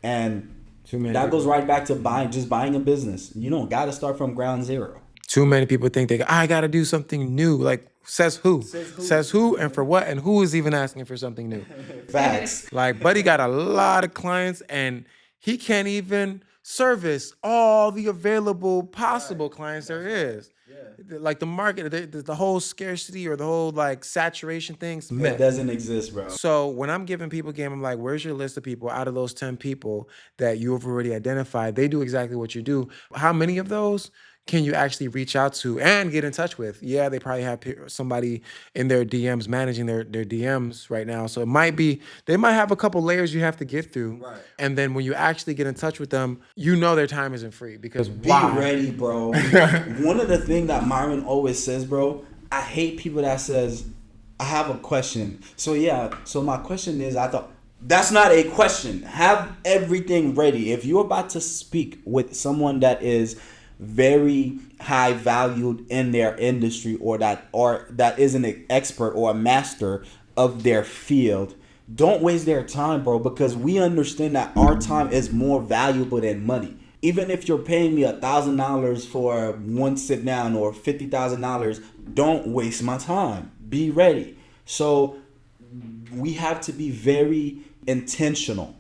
And that goes right back to buying a business. You don't got to start from ground zero. Too many people think I got to do something new. Like, says who? Says who and for what? And who is even asking for something new? Facts. Like, Buddy got a lot of clients and he can't even service all the available possible clients there is. Yeah. Like, the market, the whole scarcity or the whole like saturation things, it doesn't exist, bro. So when I'm giving people game, I'm like, where's your list of people out of those 10 people that you have already identified? They do exactly what you do. How many of those can you actually reach out to and get in touch with? Yeah, they probably have somebody in their DMs managing their DMs right now. So they might have a couple layers you have to get through. Right. And then when you actually get in touch with them, you know their time isn't free because be ready, bro. One of the things that Myron always says, bro, I hate people that says, I have a question. So my question is, I thought, that's not a question. Have everything ready. If you're about to speak with someone that is very high valued in their industry or that is an expert or a master of their field, don't waste their time, bro, because we understand that our time is more valuable than money. Even if you're paying me $1,000 for one sit down or $50,000, don't waste my time. Be ready. So we have to be very intentional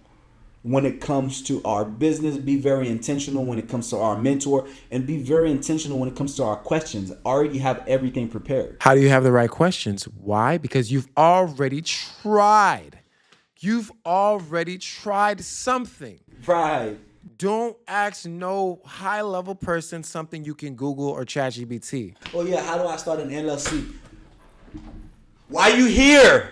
when it comes to our business, be very intentional when it comes to our mentor, and be very intentional when it comes to our questions. Already have everything prepared. How do you have the right questions? Why? Because you've already tried. You've already tried something. Right. Don't ask no high-level person something you can Google or ChatGPT. Oh yeah, how do I start an LLC? Why you here?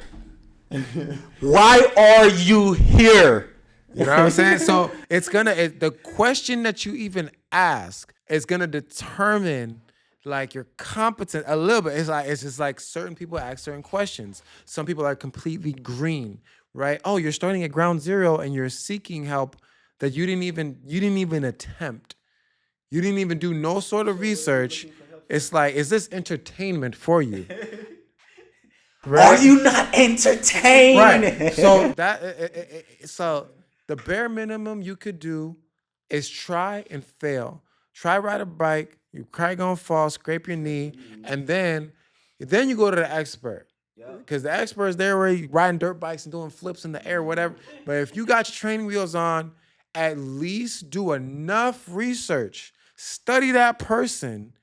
Why are you here? You know what I'm saying? So the question that you even ask is gonna determine like your competence a little bit. It's just like certain people ask certain questions. Some people are completely green, right? Oh, you're starting at ground zero and you're seeking help that you didn't even attempt. You didn't even do no sort of research. It's like, is this entertainment for you? Right? Are you not entertained? Right. So the bare minimum you could do is try and fail. Try ride a bike. You probably gonna fall, scrape your knee, and then you go to the expert. Because the expert is there where you riding dirt bikes and doing flips in the air, whatever. But if you got your training wheels on, at least do enough research. Study that person.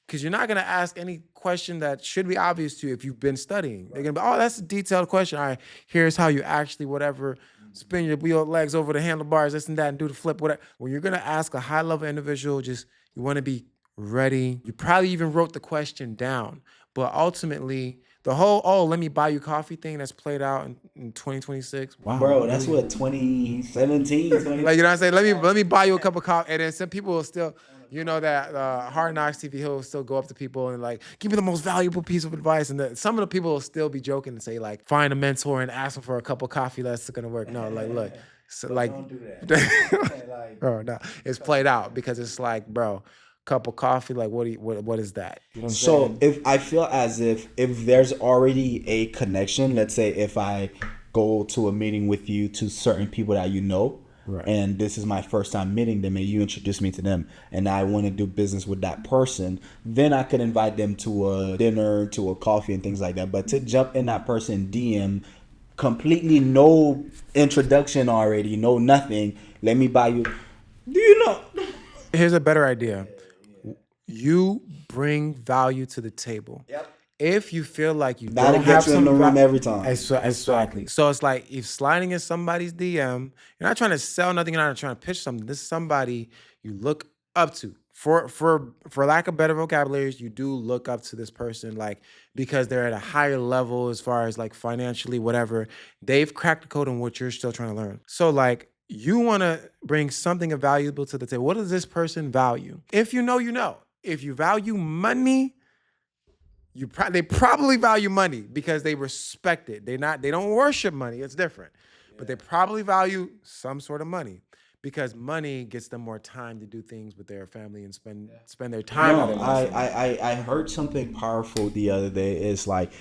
Because you're not going to ask any question that should be obvious to you if you've been studying. They're going to be, oh, that's a detailed question. All right, here's how you actually, whatever, spin your wheel legs over the handlebars, this and that, and do the flip, whatever. When you're going to ask a high-level individual, just you want to be ready. You probably even wrote the question down. But ultimately, the whole, oh, let me buy you coffee thing that's played out in 2026. Wow. Bro, that's what 2017, 20... Like, you know what I'm saying? Let me buy you a cup of coffee. And then some people will still... You know that Hard Knocks TV, he'll still go up to people and like, give me the most valuable piece of advice. And some of the people will still be joking and say like, find a mentor and ask them for a cup of coffee. That's gonna work. No, like, look, so like, don't do that. bro, no, it's played out because it's like, bro, cup of coffee. Like, what is that? You know what I'm saying? If I feel as if there's already a connection, let's say if I go to a meeting with you to certain people that you know. Right. And this is my first time meeting them and you introduce me to them and I want to do business with that person, then I could invite them to a dinner, to a coffee and things like that. But to jump in that person DM, completely no introduction already, no nothing, let me buy you. Do you know? Here's a better idea. You bring value to the table. Yep. If you feel like you don't have some in the room every time. Exactly. So it's like if sliding in somebody's DM, you're not trying to sell nothing, you're not trying to pitch something. This is somebody you look up to. For lack of better vocabularies, you do look up to this person, like because they're at a higher level as far as like financially, whatever. They've cracked the code on what you're still trying to learn. So like you want to bring something valuable to the table. What does this person value? If you know, you know. If you value money, they probably value money because they respect it. They don't worship money. It's different. Yeah. But they probably value some sort of money because money gets them more time to do things with their family and spend their time. No, I heard something powerful the other day. It's like,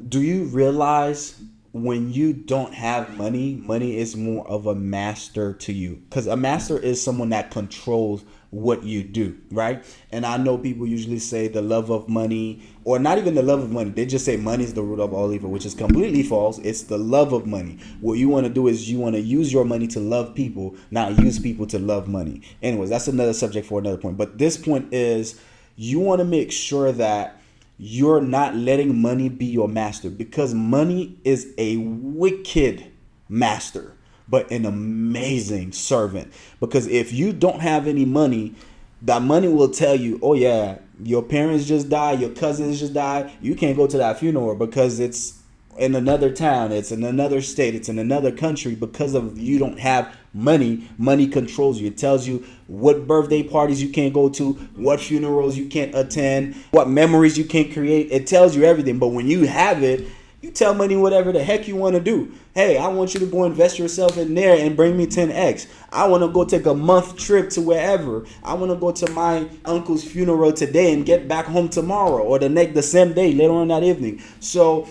do you realize when you don't have money is more of a master to you? Because a master is someone that controls what you do, right? And I know people usually say the love of money, or not even the love of money. They just say money is the root of all evil, which is completely false. It's the love of money. What you want to do is you want to use your money to love people, not use people to love money. Anyways, that's another subject for another point. But this point is you want to make sure that you're not letting money be your master, because money is a wicked master, but an amazing servant. Because if you don't have any money, that money will tell you, oh yeah, your parents just died, your cousins just died, you can't go to that funeral because it's in another town, it's in another state, it's in another country. Because of you don't have money, money controls you. It tells you what birthday parties you can't go to, what funerals you can't attend, what memories you can't create. It tells you everything. But when you have it, you tell money whatever the heck you want to do. Hey, I want you to go invest yourself in there and bring me 10x. I want to go take a month trip to wherever. I want to go to my uncle's funeral today and get back home tomorrow, or the same day later on that evening. So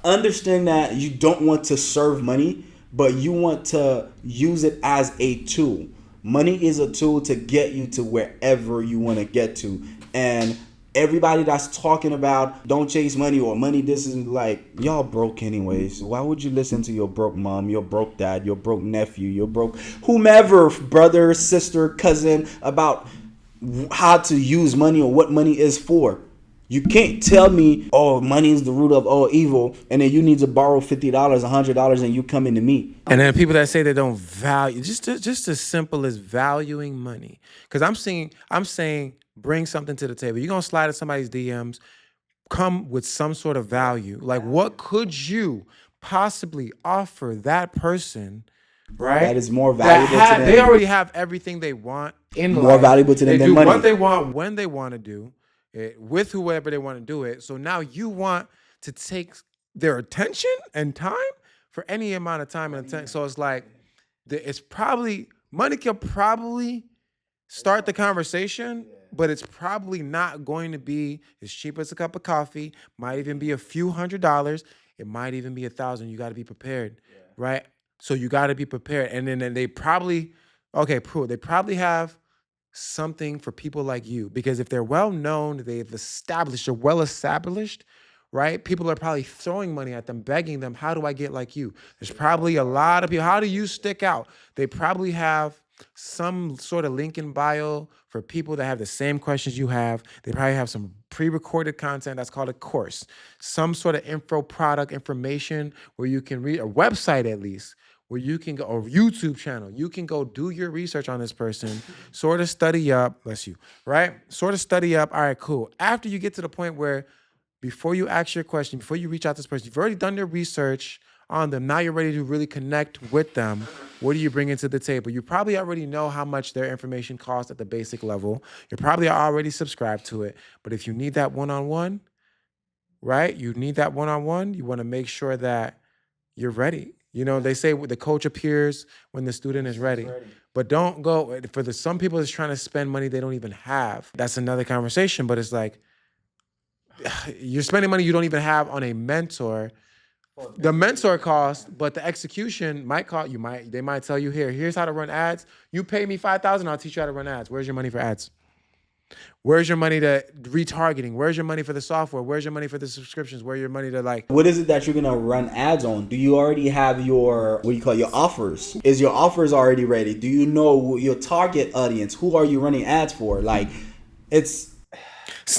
understand that you don't want to serve money, but you want to use it as a tool. Money is a tool to get you to wherever you want to get to. And everybody that's talking about don't chase money or money, this is like, y'all broke anyways. Why would you listen to your broke mom, your broke dad, your broke nephew, your broke whomever, brother, sister, cousin, about how to use money or what money is for? You can't tell me, oh, money is the root of all evil, and then you need to borrow $50, $100, and you come into me. And then people that say they don't value, just as simple as valuing money. Because I'm saying, bring something to the table. You're gonna slide in somebody's DMs, come with some sort of value. Like, what could you possibly offer that person, right? That is more valuable to them. They already have everything they want in life. More valuable to them than money. They do what they want when they want to do it, with whoever they want to do it. So now you want to take their attention and time for any amount of time and attention. So it's like, it's probably, money can probably start the conversation, but it's probably not going to be as cheap as a cup of coffee. Might even be a few $100s. It might even be $1,000. You got to be prepared, right? So you got to be prepared. And then they probably, okay, cool. They probably have something for people like you, because if they're well known, they've established, or well established, right? People are probably throwing money at them, begging them, how do I get like you? There's probably a lot of people. How do you stick out? They probably have some sort of link in bio for people that have the same questions you have. They probably have some pre-recorded content that's called a course, some sort of product information where you can read, a website at least, where you can go, or YouTube channel, you can go do your research on this person, sort of study up, bless you, right? Sort of study up, all right, cool. After you get to the point where, before you ask your question, before you reach out to this person, you've already done your research on them. Now you're ready to really connect with them. What do you bring into the table? You probably already know how much their information costs at the basic level. You're probably already subscribed to it. But if you need that one-on-one, right? You need that one-on-one. You want to make sure that you're ready. You know, they say the coach appears when the student is ready. But don't go, some people that's trying to spend money they don't even have. That's another conversation, but it's like, you're spending money you don't even have on a mentor. The mentor costs, but the execution might cost you. They might tell you, here's how to run ads. You pay me $5,000, I'll teach you how to run ads. Where's your money for ads? Where's your money to retargeting? Where's your money for the software? Where's your money for the subscriptions? Where's your money to like? What is it that you're gonna run ads on? Do you already have your, what do you call it, your offers? Is your offers already ready? Do you know your target audience? Who are you running ads for? Like, it's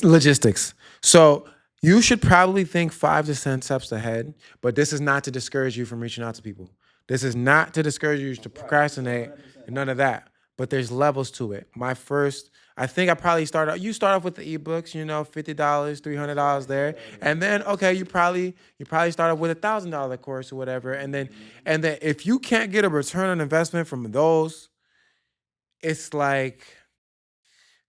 logistics. So you should probably think 5 to 10 steps ahead, but this is not to discourage you from reaching out to people. This is not to discourage you to procrastinate and none of that. But there's levels to it. I think I probably start off with the ebooks, you know, $50, $300 there. And then, okay, you probably start off with $1,000 course or whatever. And then if you can't get a return on investment from those, it's like,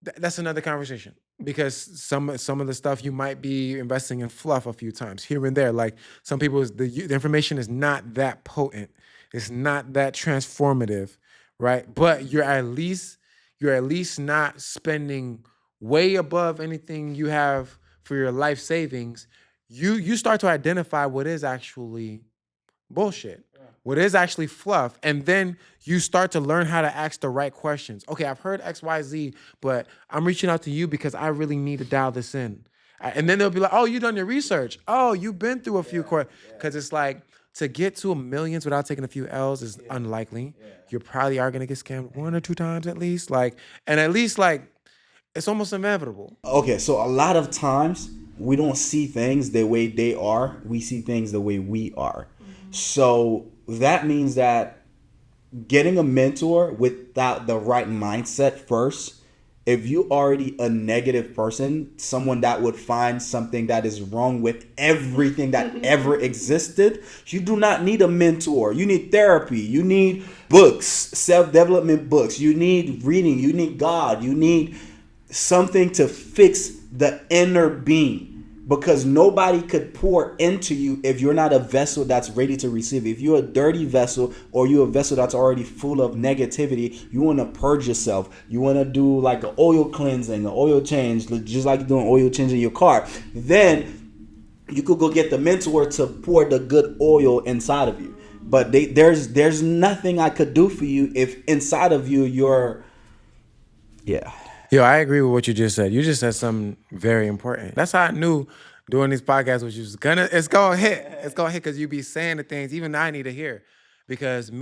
that's another conversation. Because some of the stuff you might be investing in fluff a few times here and there. Like some people, the information is not that potent. It's not that transformative, right? But you're at least not spending way above anything you have for your life savings. You start to identify what is actually bullshit. What is actually fluff, and then you start to learn how to ask the right questions. Okay, I've heard X, Y, Z, but I'm reaching out to you because I really need to dial this in. And then they'll be like, oh, you done your research. Oh, you've been through a few courses. Because it's like, to get to millions without taking a few L's is unlikely. You probably are going to get scammed 1 or 2 times at least. And at least it's almost inevitable. Okay, so a lot of times we don't see things the way they are. We see things the way we are. So that means that getting a mentor without the right mindset first, if you already a negative person, someone that would find something that is wrong with everything that ever existed, you do not need a mentor. You need therapy. You need books, self-development books. You need reading. You need God. You need something to fix the inner being. Because nobody could pour into you if you're not a vessel that's ready to receive. If you're a dirty vessel or you're a vessel that's already full of negativity, you want to purge yourself. You want to do like an oil cleansing, an oil change, just like you're doing oil change in your car. Then you could go get the mentor to pour the good oil inside of you. But there's nothing I could do for you if inside of you Yo, I agree with what you just said. You just said something very important. That's how I knew doing these podcasts it's gonna hit. It's gonna hit because you be saying the things even I need to hear. Because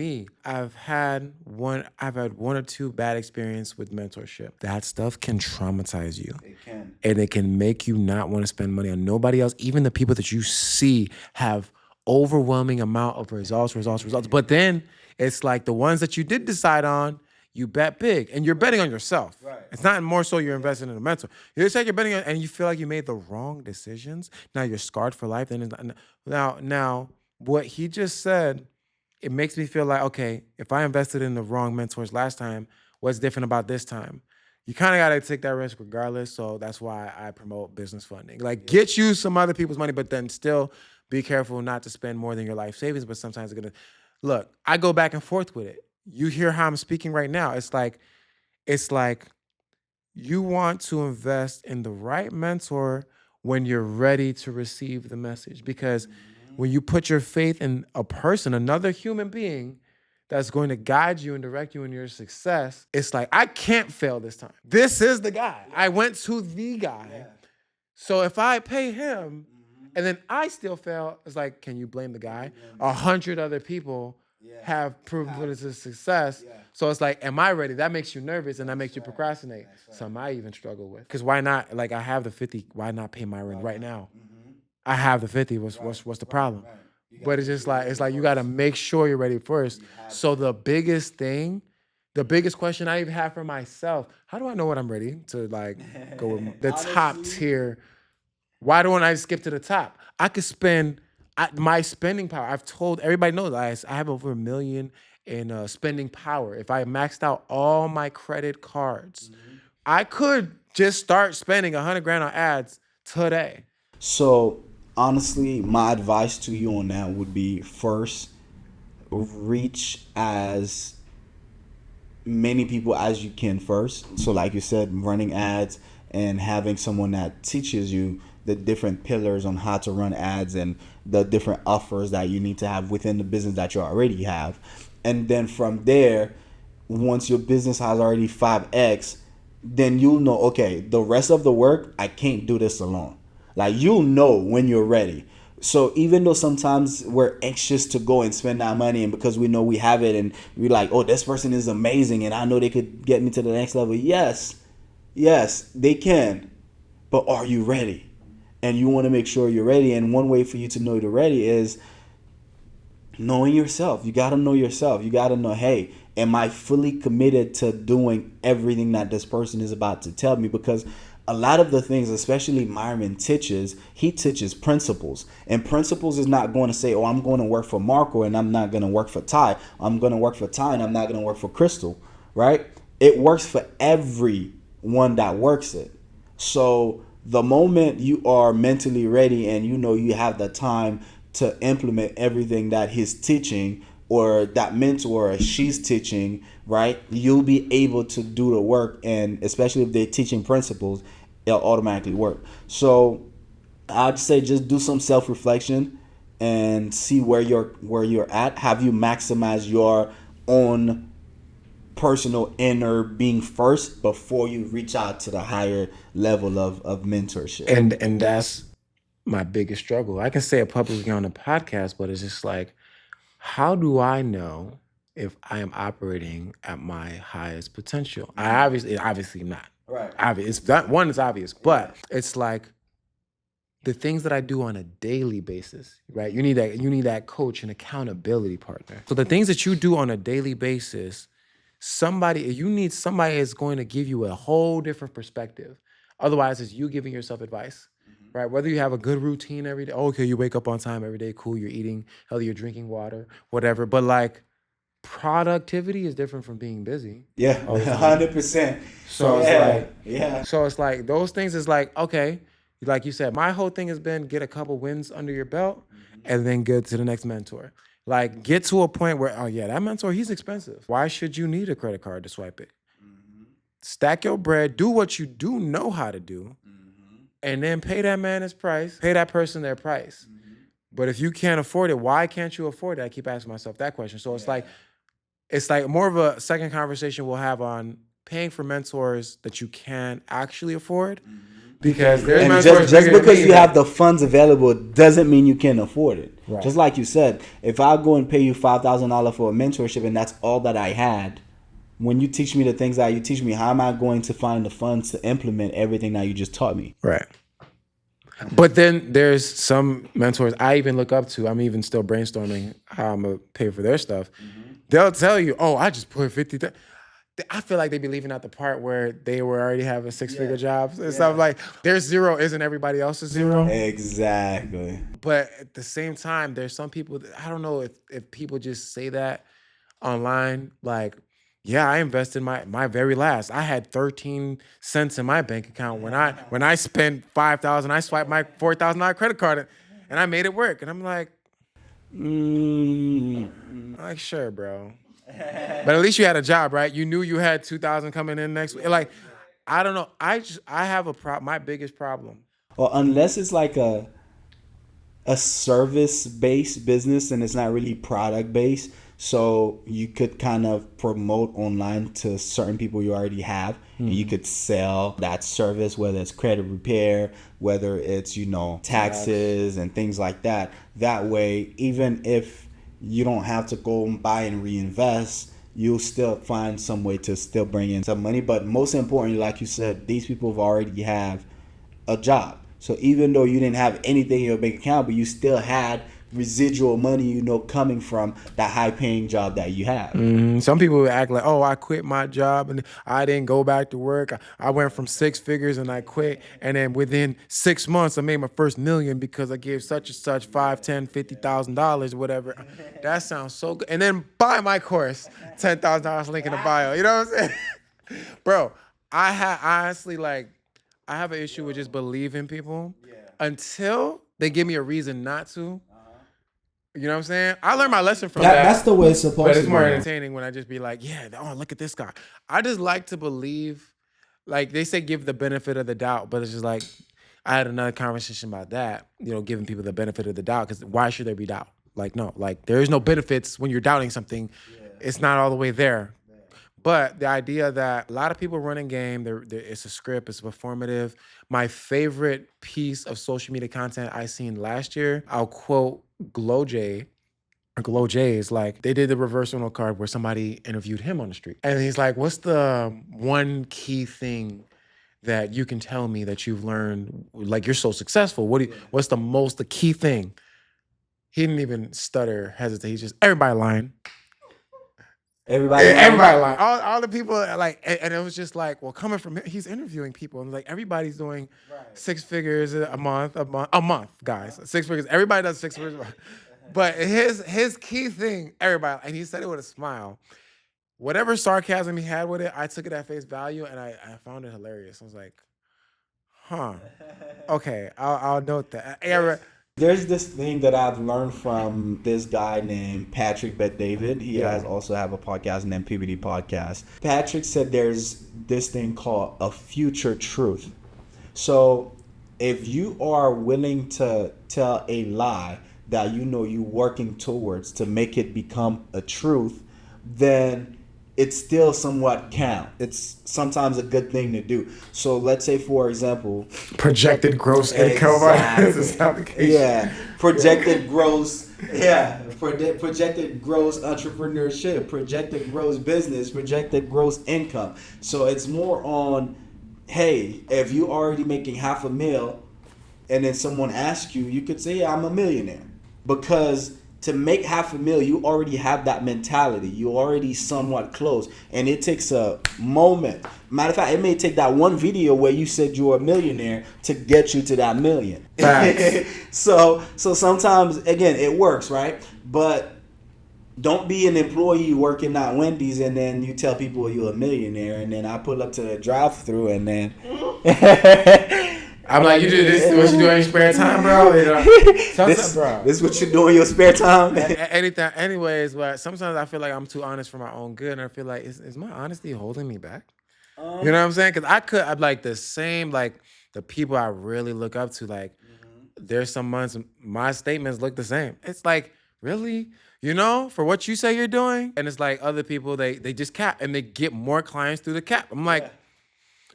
I've had one or two bad experience with mentorship. That stuff can traumatize you. It can. And it can make you not want to spend money on nobody else. Even the people that you see have overwhelming amount of results. But then it's like the ones that you did decide on, you bet big, and you're betting on yourself. Right. It's not more so you're investing in a mentor. It's like you're betting on, and you feel like you made the wrong decisions. Now you're scarred for life. Then now what he just said, it makes me feel like, okay, if I invested in the wrong mentors last time, what's different about this time? You kind of got to take that risk regardless. So that's why I promote business funding. Like, get you some other people's money, but then still be careful not to spend more than your life savings. But sometimes it's going to, look, I go back and forth with it. You hear how I'm speaking right now. It's like you want to invest in the right mentor when you're ready to receive the message. Because when you put your faith in a person, another human being that's going to guide you and direct you in your success, it's like, I can't fail this time. This is the guy. I went to the guy. Yeah. So if I pay him and then I still fail, it's like, can you blame the guy? 100 other people have proven it a success. Yeah. So it's like, am I ready? That makes you nervous and that makes you procrastinate. Something I even struggle with. Because why not? Like, I have the 50. Why not pay my rent right now? I have the 50. What's the problem? But it's just like, you got to make sure you're ready first. So the biggest question I even have for myself, how do I know when I'm ready to like go with the top tier? Why don't I skip to the top? I could spend my spending power. I've told everybody knows I have over $1 million in spending power. If I maxed out all my credit cards, I could just start spending $100,000 on ads today. So honestly, my advice to you on that would be, first, reach as many people as you can first. So like you said, running ads and having someone that teaches you the different pillars on how to run ads and the different offers that you need to have within the business that you already have. And then from there, once your business has already 5x, then you'll know, okay, the rest of the work, I can't do this alone. Like, you'll know when you're ready. So even though sometimes we're anxious to go and spend our money, and because we know we have it and we're like, oh, this person is amazing and I know they could get me to the next level. Yes, they can. But are you ready? And you want to make sure you're ready. And one way for you to know you're ready is knowing yourself. You got to know yourself. You got to know, hey, am I fully committed to doing everything that this person is about to tell me? Because a lot of the things, especially Myron teaches principles. And principles is not going to say, oh, I'm going to work for Marco and I'm not going to work for Ty. I'm going to work for Ty and I'm not going to work for Crystal, right? It works for everyone that works it. So the moment you are mentally ready and you know you have the time to implement everything that he's teaching or that mentor or she's teaching, right, you'll be able to do the work. And especially if they're teaching principles, it'll automatically work. So I'd say just do some self-reflection and see where you're at. Have you maximized your own personal inner being first before you reach out to the higher level of mentorship? And that's my biggest struggle. I can say it publicly on the podcast, but it's just like, how do I know if I am operating at my highest potential? I obviously not. Right. Obvious. That one is obvious, but it's like the things that I do on a daily basis, right? You need that coach and accountability partner. So the things that you do on a daily basis, you need somebody that's going to give you a whole different perspective. Otherwise, it's you giving yourself advice, right? Whether you have a good routine every day, okay, you wake up on time every day, cool, you're eating healthy, you're drinking water, whatever. But like, productivity is different from being busy. Yeah, 100%. So it's like those things is like, okay, like you said, my whole thing has been get a couple wins under your belt and then get to the next mentor. Like, get to a point where, oh yeah, that mentor, he's expensive. Why should you need a credit card to swipe it? Stack your bread, do what you do know how to do, and then pay that man his price, pay that person their price. But if you can't afford it, why can't you afford it? I keep asking myself that question. So it's like more of a second conversation we'll have on paying for mentors that you can actually afford Because there's And mentors just bigger than because me, you man. have the funds available doesn't mean you can afford it. Right. Just like you said, if I go and pay you $5,000 for a mentorship and that's all that I had, when you teach me the things that you teach me, how am I going to find the funds to implement everything that you just taught me? Right. But then there's some mentors I even look up to. I'm even still brainstorming how I'm gonna pay for their stuff. They'll tell you, "Oh, I just put 50." I feel like they be leaving out the part where they were already having six-figure jobs and stuff. Like their zero isn't everybody else's zero. Exactly. But at the same time, there's some people that, I don't know if people just say that online, like, yeah, I invested my very last. I had 13 cents in my bank account when I spent 5,000. I swiped my $4,000 credit card and I made it work. And I'm like, sure, bro. But at least you had a job, right? You knew you had 2,000 coming in next week. Like, I don't know. I have a problem. My biggest problem. Or unless it's like a service-based business and it's not really product-based, so you could kind of promote online to certain people you already have, and you could sell that service, whether it's credit repair, whether it's taxes and things like that. That way, even if you don't have to go and buy and reinvest, you'll still find some way to still bring in some money. But most importantly, like you said, these people have already have a job. So even though you didn't have anything in your bank account, but you still had residual money, coming from that high-paying job that you have. Some people would act like, oh, I quit my job and I didn't go back to work. I went from 6 figures and I quit. And then within 6 months, I made my first million because I gave such and such $5,000, $10,000, $50,000, whatever. That sounds so good. And then buy my course, $10,000 link in the bio. You know what I'm saying? Bro, I honestly, like, I have an issue with just believing people until they give me a reason not to. You know what I'm saying? I learned my lesson from that. That's the way it's supposed to be. But it's more entertaining when I just be like, yeah, oh, look at this guy. I just like to believe, like they say give the benefit of the doubt, but it's just like, I had another conversation about that, giving people the benefit of the doubt, because why should there be doubt? Like, no, like there is no benefits when you're doubting something. It's not all the way there. But the idea that a lot of people run in game, it's a script, it's performative. My favorite piece of social media content I seen last year, I'll quote Glow J is like, they did the reverse Uno card where somebody interviewed him on the street. And he's like, what's the one key thing that you can tell me that you've learned, like you're so successful? What's the key thing? He didn't even stutter, hesitate. He's just, everybody lying. Everybody lying. All the people like, and it was just like, well, coming from him, he's interviewing people, and like everybody's doing 6 figures a month, guys. 6 figures. Everybody does 6 figures. But his key thing, everybody, and he said it with a smile. Whatever sarcasm he had with it, I took it at face value, and I found it hilarious. I was like, huh, okay, I'll note that. There's this thing that I've learned from this guy named Patrick Bet-David. He has also have a podcast named PBD Podcast. Patrick said there's this thing called a future truth. So if you are willing to tell a lie that you're working towards to make it become a truth, then it still somewhat count. It's sometimes a good thing to do. So let's say, for example, projected gross income. Yeah, projected gross. Yeah, projected gross entrepreneurship, projected gross business, projected gross income. So it's more on, hey, if you already making $500,000, and then someone asks you, you could say, yeah, I'm a millionaire, because to make $500,000, you already have that mentality. You already somewhat close. And it takes a moment. Matter of fact, it may take that one video where you said you're a millionaire to get you to that million. So sometimes, again, it works, right? But don't be an employee working at Wendy's and then you tell people you're a millionaire, and then I pull up to the drive-thru and then... I'm like, you do this, what you do in your spare time, bro? This is what you do in your spare time? Anything, anyways, but sometimes I feel like I'm too honest for my own good, and I feel like, is my honesty holding me back? You know what I'm saying? Because I'm like the same, like the people I really look up to, like there's some months my statements look the same. It's like, really? For what you say you're doing? And it's like other people, they just cap and they get more clients through the cap. I'm like,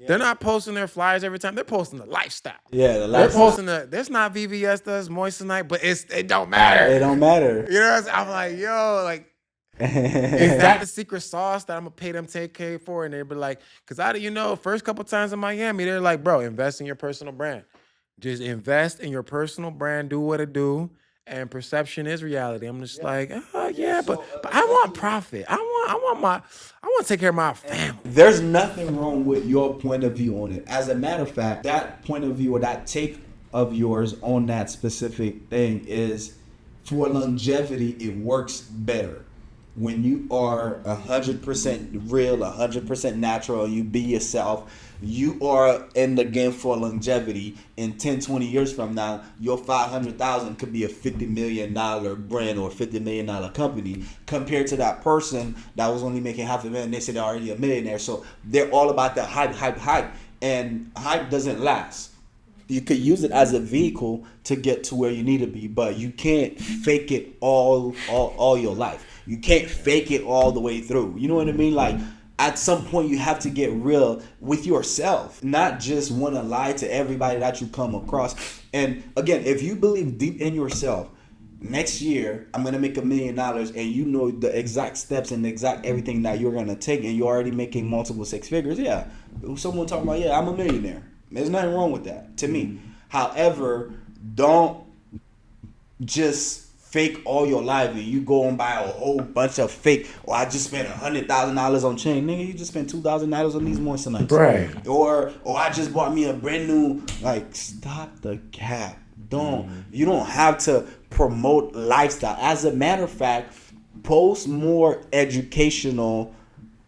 They're not posting their flyers every time. They're posting the lifestyle. Yeah, the They're lifestyle. posting there's not VVS does moissanite, but it don't matter. It don't matter. You know what I'm saying? I'm like, yo, like, is that the secret sauce that I'm gonna pay them 10K for? And they'd be like, because first couple times in Miami, they're like, bro, invest in your personal brand. Just invest in your personal brand, do what it do, and perception is reality. I'm just like, but I want profit. I want to take care of my family. There's nothing wrong with your point of view on it. As a matter of fact, that point of view or that take of yours on that specific thing is, for longevity, it works better. When you are 100% real, 100% natural, you be yourself, you are in the game for longevity. In 10, 20 years from now, your 500,000 could be a $50 million brand or $50 million company, compared to that person that was only making $500,000. They said they're already a millionaire. So they're all about the hype. And hype doesn't last. You could use it as a vehicle to get to where you need to be, but you can't fake it all your life. You can't fake it all the way through. You know what I mean? Like, at some point, you have to get real with yourself, not just want to lie to everybody that you come across. And again, if you believe deep in yourself, next year I'm gonna make $1 million, and you know the exact steps and the exact everything that you're gonna take, and you're already making multiple six figures. Yeah, someone talking about, I'm a millionaire. There's nothing wrong with that to me. However, don't just fake all your life and you go and buy a whole bunch of fake. I just spent $100,000 on chain. Nigga, you just spent $2,000 on these moisturites. Right. Or I just bought me a brand new. Like, stop the cap. You don't have to promote lifestyle. As a matter of fact, post more educational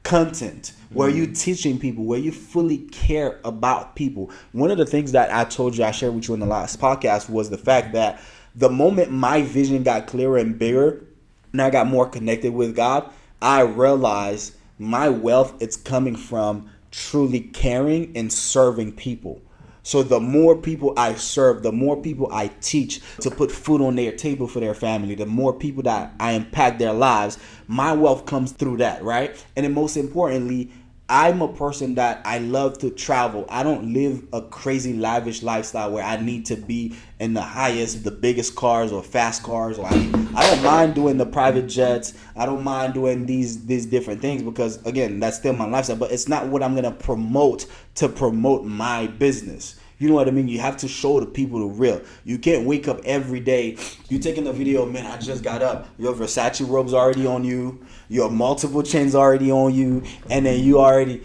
content where you teaching people, where you fully care about people. One of the things that I told you, I shared with you in the last podcast, was the fact that the moment my vision got clearer and bigger, and I got more connected with God, I realized my wealth is coming from truly caring and serving people. So the more people I serve, the more people I teach to put food on their table for their family, the more people that I impact their lives, my wealth comes through that, right? And then most importantly, I'm a person that I love to travel. I don't live a crazy lavish lifestyle where I need to be in the highest, the biggest cars or fast cars. I don't mind doing the private jets. I don't mind doing these different things, because again, that's still my lifestyle. But it's not what I'm gonna promote to promote my business. You know what I mean? You have to show the people the real. You can't wake up every day. You taking a video, man, I just got up. Your Versace robe's already on you. Your multiple chains already on you. And then you already,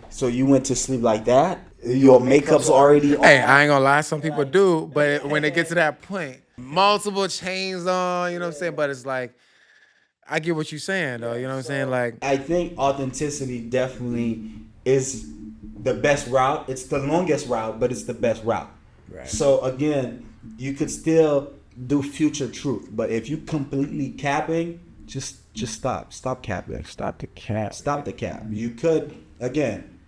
so you went to sleep like that? Your makeup's already on. Hey, I ain't gonna lie, some people do. But when they get to that point, multiple chains on, you know what I'm saying? But it's like, I get what you're saying, though. You know what I'm saying? Like, I think authenticity definitely is the best route. It's the longest route, but it's the best route. Right. So again, you could still do future truth, but if you completely capping, just stop capping. Stop the cap. You could, again,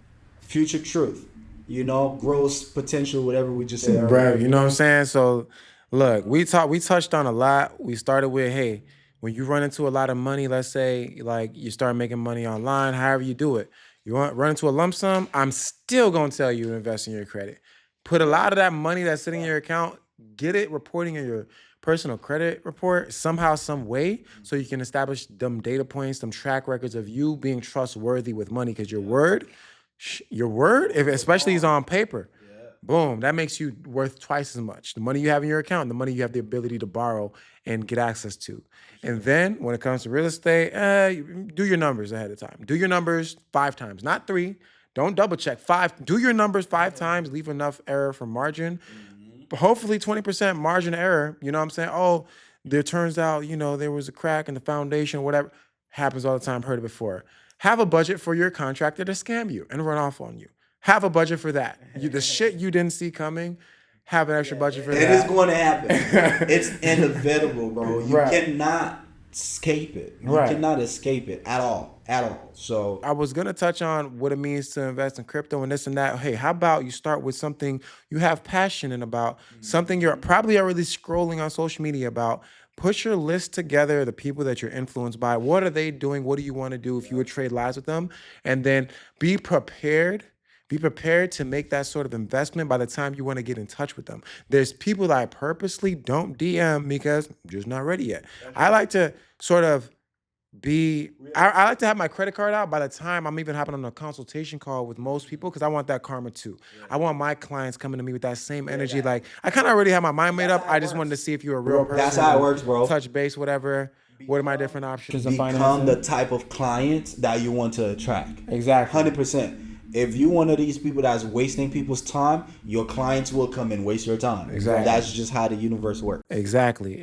future truth, gross potential, whatever we just said. Right. You know what I'm saying? So look, we touched on a lot. We started with, hey, when you run into a lot of money, let's say like you start making money online, however you do it, you want to run into a lump sum, I'm still going to tell you to invest in your credit. Put a lot of that money that's sitting in your account, get it reporting in your personal credit report somehow, some way, so you can establish them data points, them track records of you being trustworthy with money, because your word, if especially is on paper, boom, that makes you worth twice as much. The money you have in your account, the money you have the ability to borrow and get access to. And then when it comes to real estate, do your numbers ahead of time. Do your numbers 5 times, not 3. Don't double check. 5. Do your numbers 5 times. Leave enough error for margin. Hopefully 20% margin error. You know what I'm saying? Oh, there turns out, there was a crack in the foundation, whatever. Happens all the time. Heard it before. Have a budget for your contractor to scam you and run off on you. Have a budget for that. The shit you didn't see coming, have an extra budget for that. It is going to happen. It's inevitable, bro. You cannot escape it. You cannot escape it at all. So I was going to touch on what it means to invest in crypto and this and that. Hey, how about you start with something you have passion in about, something you're probably already scrolling on social media about. Put your list together, the people that you're influenced by. What are they doing? What do you want to do if you would trade lives with them? And then be prepared Be prepared to make that sort of investment by the time you want to get in touch with them. There's people that I purposely don't DM because I'm just not ready yet. I like to sort of I like to have my credit card out by the time I'm even hopping on a consultation call with most people because I want that karma too. I want my clients coming to me with that same energy. Like, I kind of already have my mind made up. I just wanted to see if you're a real person. That's how it works, bro. Touch base, whatever. What are my different options of Become financing? the type of client that you want to attract. Exactly. 100%. If you're one of these people that's wasting people's time, your clients will come and waste your time. Exactly. That's just how the universe works. Exactly.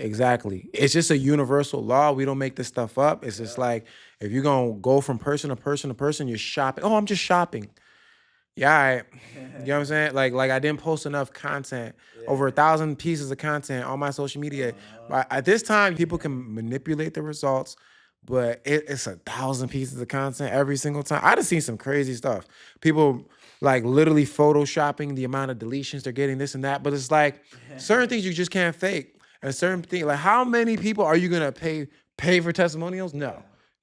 It's just a universal law. We don't make this stuff up. It's just like, if you're going to go from person to person to person, you're shopping. Oh, I'm just shopping. Yeah, all right. You know what I'm saying? Like I didn't post enough content, over 1,000 pieces of content on my social media. But at this time, people can manipulate the results, but it's 1,000 pieces of content every single time. I just seen some crazy stuff. People like literally photoshopping the amount of deletions they're getting, this and that. But it's like certain things you just can't fake. And certain things, like how many people are you gonna pay for testimonials?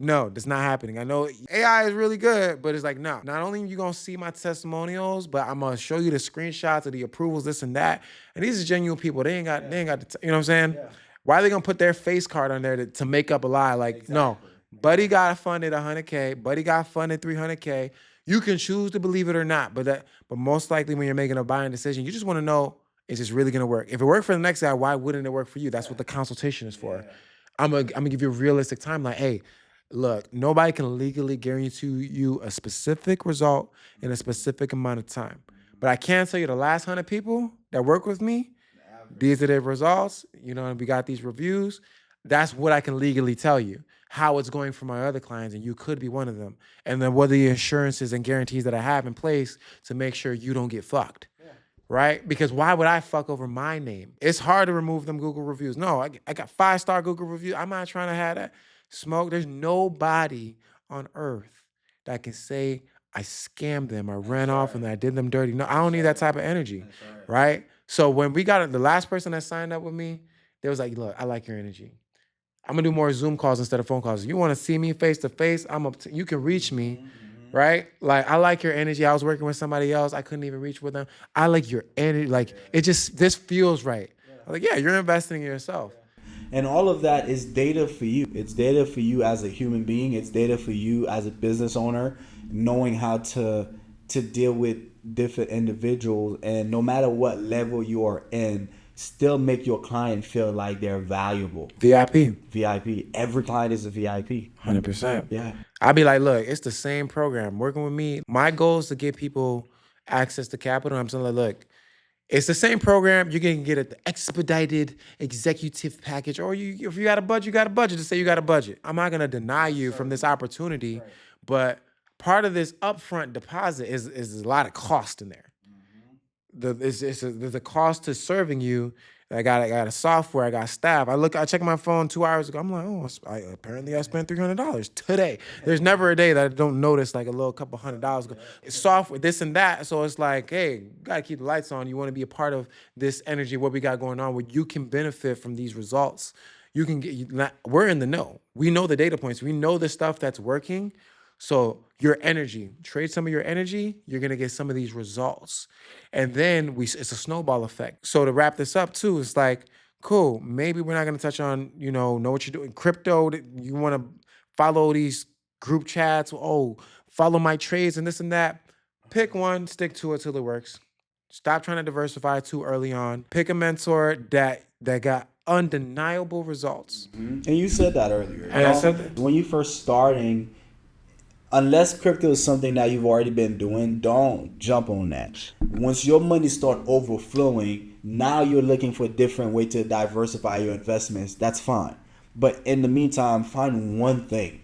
No, that's not happening. I know AI is really good, but it's like, no. Not only are you gonna see my testimonials, but I'm gonna show you the screenshots of the approvals, this and that. And these are genuine people. They ain't got you know what I'm saying? Yeah. Why are they gonna put their face card on there to make up a lie? Like, no. Buddy got funded $100K. Buddy got funded $300K. You can choose to believe it or not, but most likely when you're making a buying decision, you just want to know, is this really gonna work? If it worked for the next guy, why wouldn't it work for you? That's what the consultation is for. I'm gonna give you a realistic timeline. Hey, look, nobody can legally guarantee you a specific result in a specific amount of time. But I can tell you the last 100 people that work with me, these are their results. You know, and we got these reviews. That's what I can legally tell you. How it's going for my other clients, and you could be one of them. And then what are the assurances and guarantees that I have in place to make sure you don't get fucked. Right? Because why would I fuck over my name? It's hard to remove them Google reviews. No, I got 5-star Google reviews. I'm not trying to have that smoke. There's nobody on earth that can say I scammed them, I ran off and I did them dirty. No, I don't need that type of energy. Right? So when we got the last person that signed up with me, they was like, look, I like your energy. I'm gonna do more Zoom calls instead of phone calls. If you want to see me face to face, you can reach me. Right? Like, I like your energy. I was working with somebody else. I couldn't even reach with them. I like your energy. Like, this feels right. I'm like, yeah, you're investing in yourself. And all of that is data for you. It's data for you as a human being. It's data for you as a business owner, knowing how to deal with different individuals. And no matter what level you are in, still make your client feel like they're valuable. VIP. Every client is a VIP. 100%. Yeah. I'd be like, look, it's the same program. Working with me, my goal is to give people access to capital. I'm saying, like, look, it's the same program. You can get it the expedited executive package, or if you got a budget, you got a budget. To say you got a budget. I'm not gonna deny you from this opportunity, but part of this upfront deposit is a lot of cost in there. There's a cost to serving you. I got a software. I got staff. I checked my phone 2 hours ago. I'm like, apparently I spent $300 today. There's never a day that I don't notice like a little couple $100. It's software, this and that. So it's like, hey, you gotta keep the lights on. You want to be a part of this energy, what we got going on, where you can benefit from these results. You can we're in the know. We know the data points. We know the stuff that's working. So your energy, trade some of your energy, you're gonna get some of these results. And then it's a snowball effect. So to wrap this up too, it's like, cool, maybe we're not gonna touch on, know what you're doing. Crypto, you wanna follow these group chats, follow my trades and this and that. Pick one, stick to it till it works. Stop trying to diversify too early on. Pick a mentor that got undeniable results. Mm-hmm. And you said that earlier. And I said that. When you first starting, unless crypto is something that you've already been doing, don't jump on that. Once your money start overflowing, now you're looking for a different way to diversify your investments. That's fine. But in the meantime, find one thing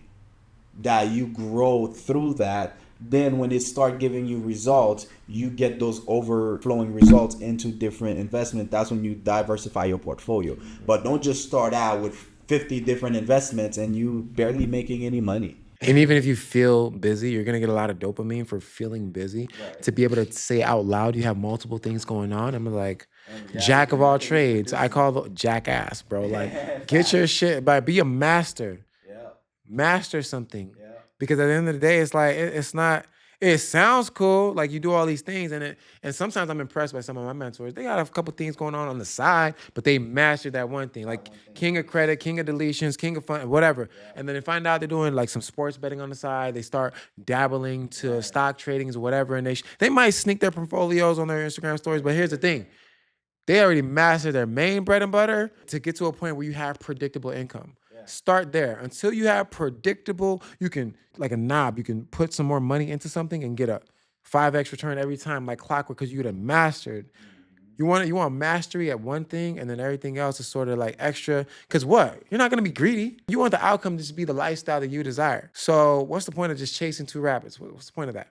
that you grow through that. Then when it start giving you results, you get those overflowing results into different investments. That's when you diversify your portfolio. But don't just start out with 50 different investments and you barely making any money. And even if you feel busy, you're going to get a lot of dopamine for feeling busy. Right. To be able to say out loud you have multiple things going on. I'm like, jack of all trades. I call the jackass, bro. Like, get your shit, but be a master. Yeah. Master something. Yeah. Because at the end of the day, it's like, it's not, It sounds cool, like you do all these things, and sometimes I'm impressed by some of my mentors. They got a couple things going on the side, but they mastered that one thing, like king of credit, king of deletions, king of fun, whatever. And then they find out they're doing like some sports betting on the side. They start dabbling to stock tradings or whatever, and they might sneak their portfolios on their Instagram stories. But here's the thing: they already mastered their main bread and butter to get to a point where you have predictable income. Start there. Until you have predictable, you can, like a knob, you can put some more money into something and get a 5x return every time, like clockwork, because you would have mastered. You want mastery at one thing, and then everything else is sort of like extra. Because what? You're not going to be greedy. You want the outcome to just be the lifestyle that you desire. So what's the point of just chasing two rabbits? What's the point of that?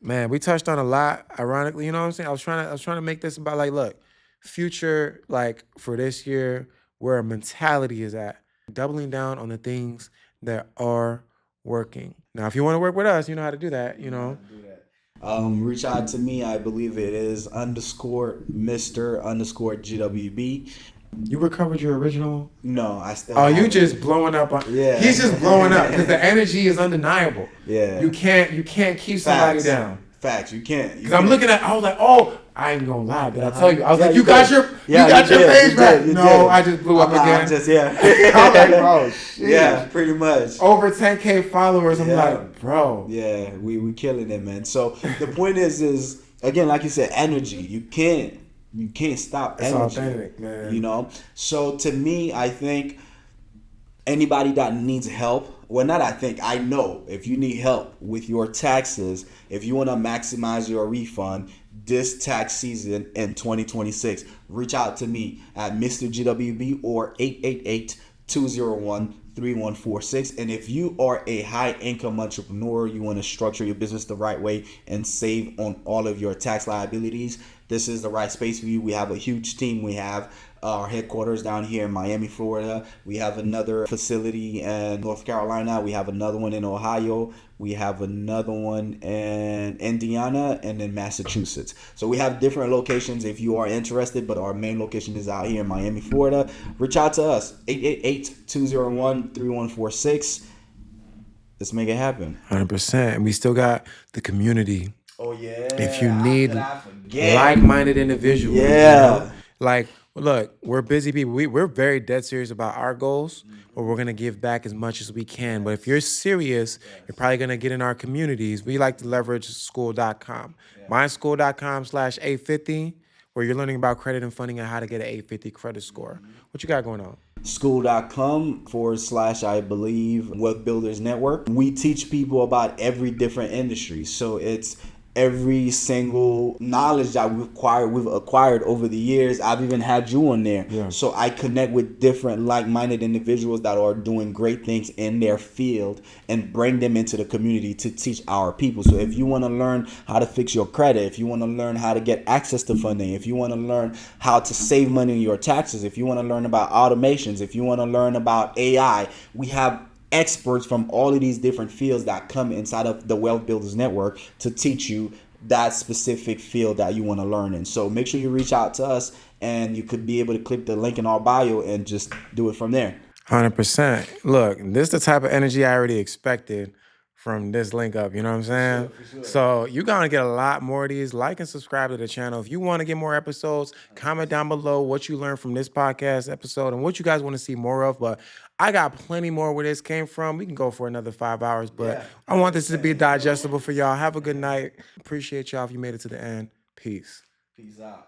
Man, we touched on a lot, ironically, you know what I'm saying? I was trying to make this about, like, look, future, like, for this year, where a mentality is at, doubling down on the things that are working. Now, if you want to work with us, you know how to do that, you know. Reach out to me. I believe it is _Mr_GWB. You recovered your original? No, I still. Oh, you just blowing up on. Yeah. He's just blowing up because the energy is undeniable. Yeah. You can't keep somebody down. Facts. You can't. Because I'm looking at, I was like, oh, I ain't gonna lie, but I tell you, I was like, you you got did. your Yeah, you page did. back. You No, did. I just blew up again. I'm like, bro, shit. yeah, pretty much. Over 10K followers. I'm Yeah. like, bro. Yeah, we killing it, man. So the point is again, like you said, energy. You can't stop It's energy. authentic, man. You know. So to me, I think anybody that needs help, well, not I think, I know, if you need help with your taxes, if you want to maximize your refund this tax season in 2026, reach out to me at Mr. GWB or 888-201-3146. And if you are a high income entrepreneur, you want to structure your business the right way and save on all of your tax liabilities, this is the right space for you. We have a huge team. We have our headquarters down here in Miami, Florida. We have another facility in North Carolina. We have another one in Ohio. We have another one in Indiana and in Massachusetts. So we have different locations if you are interested, but our main location is out here in Miami, Florida. Reach out to us, 888-201-3146. Let's make it happen. 100%. And we still got the community. Oh, yeah. If you need like-minded individuals. Yeah. You know? Like, look, we're busy people. We're very dead serious about our goals, but we're going to give back as much as we can. But if you're serious, you're probably going to get in our communities. We like to leverage school.com. MySchool.com/850, where you're learning about credit and funding and how to get an 850 credit score. What you got going on? School.com / I believe Wealth Builders Network. We teach people about every different industry. So it's every single knowledge that we've acquired over the years. I've even had you on there. Yeah. So I connect with different like-minded individuals that are doing great things in their field and bring them into the community to teach our people. So if you want to learn how to fix your credit, if you want to learn how to get access to funding, if you want to learn how to save money on your taxes, if you want to learn about automations, if you want to learn about AI, we have experts from all of these different fields that come inside of the Wealth Builders Network to teach you that specific field that you want to learn in. So make sure you reach out to us, and you could be able to click the link in our bio and just do it from there. 100%. Look, this is the type of energy I already expected from this link up, you know what I'm saying? For sure. So you're going to get a lot more of these. Like and subscribe to the channel. If you want to get more episodes, comment down below what you learned from this podcast episode and what you guys want to see more of. But I got plenty more where this came from. We can go for another 5 hours, but I want this to be digestible for y'all. Have a good night. Appreciate y'all if you made it to the end. Peace. Peace out.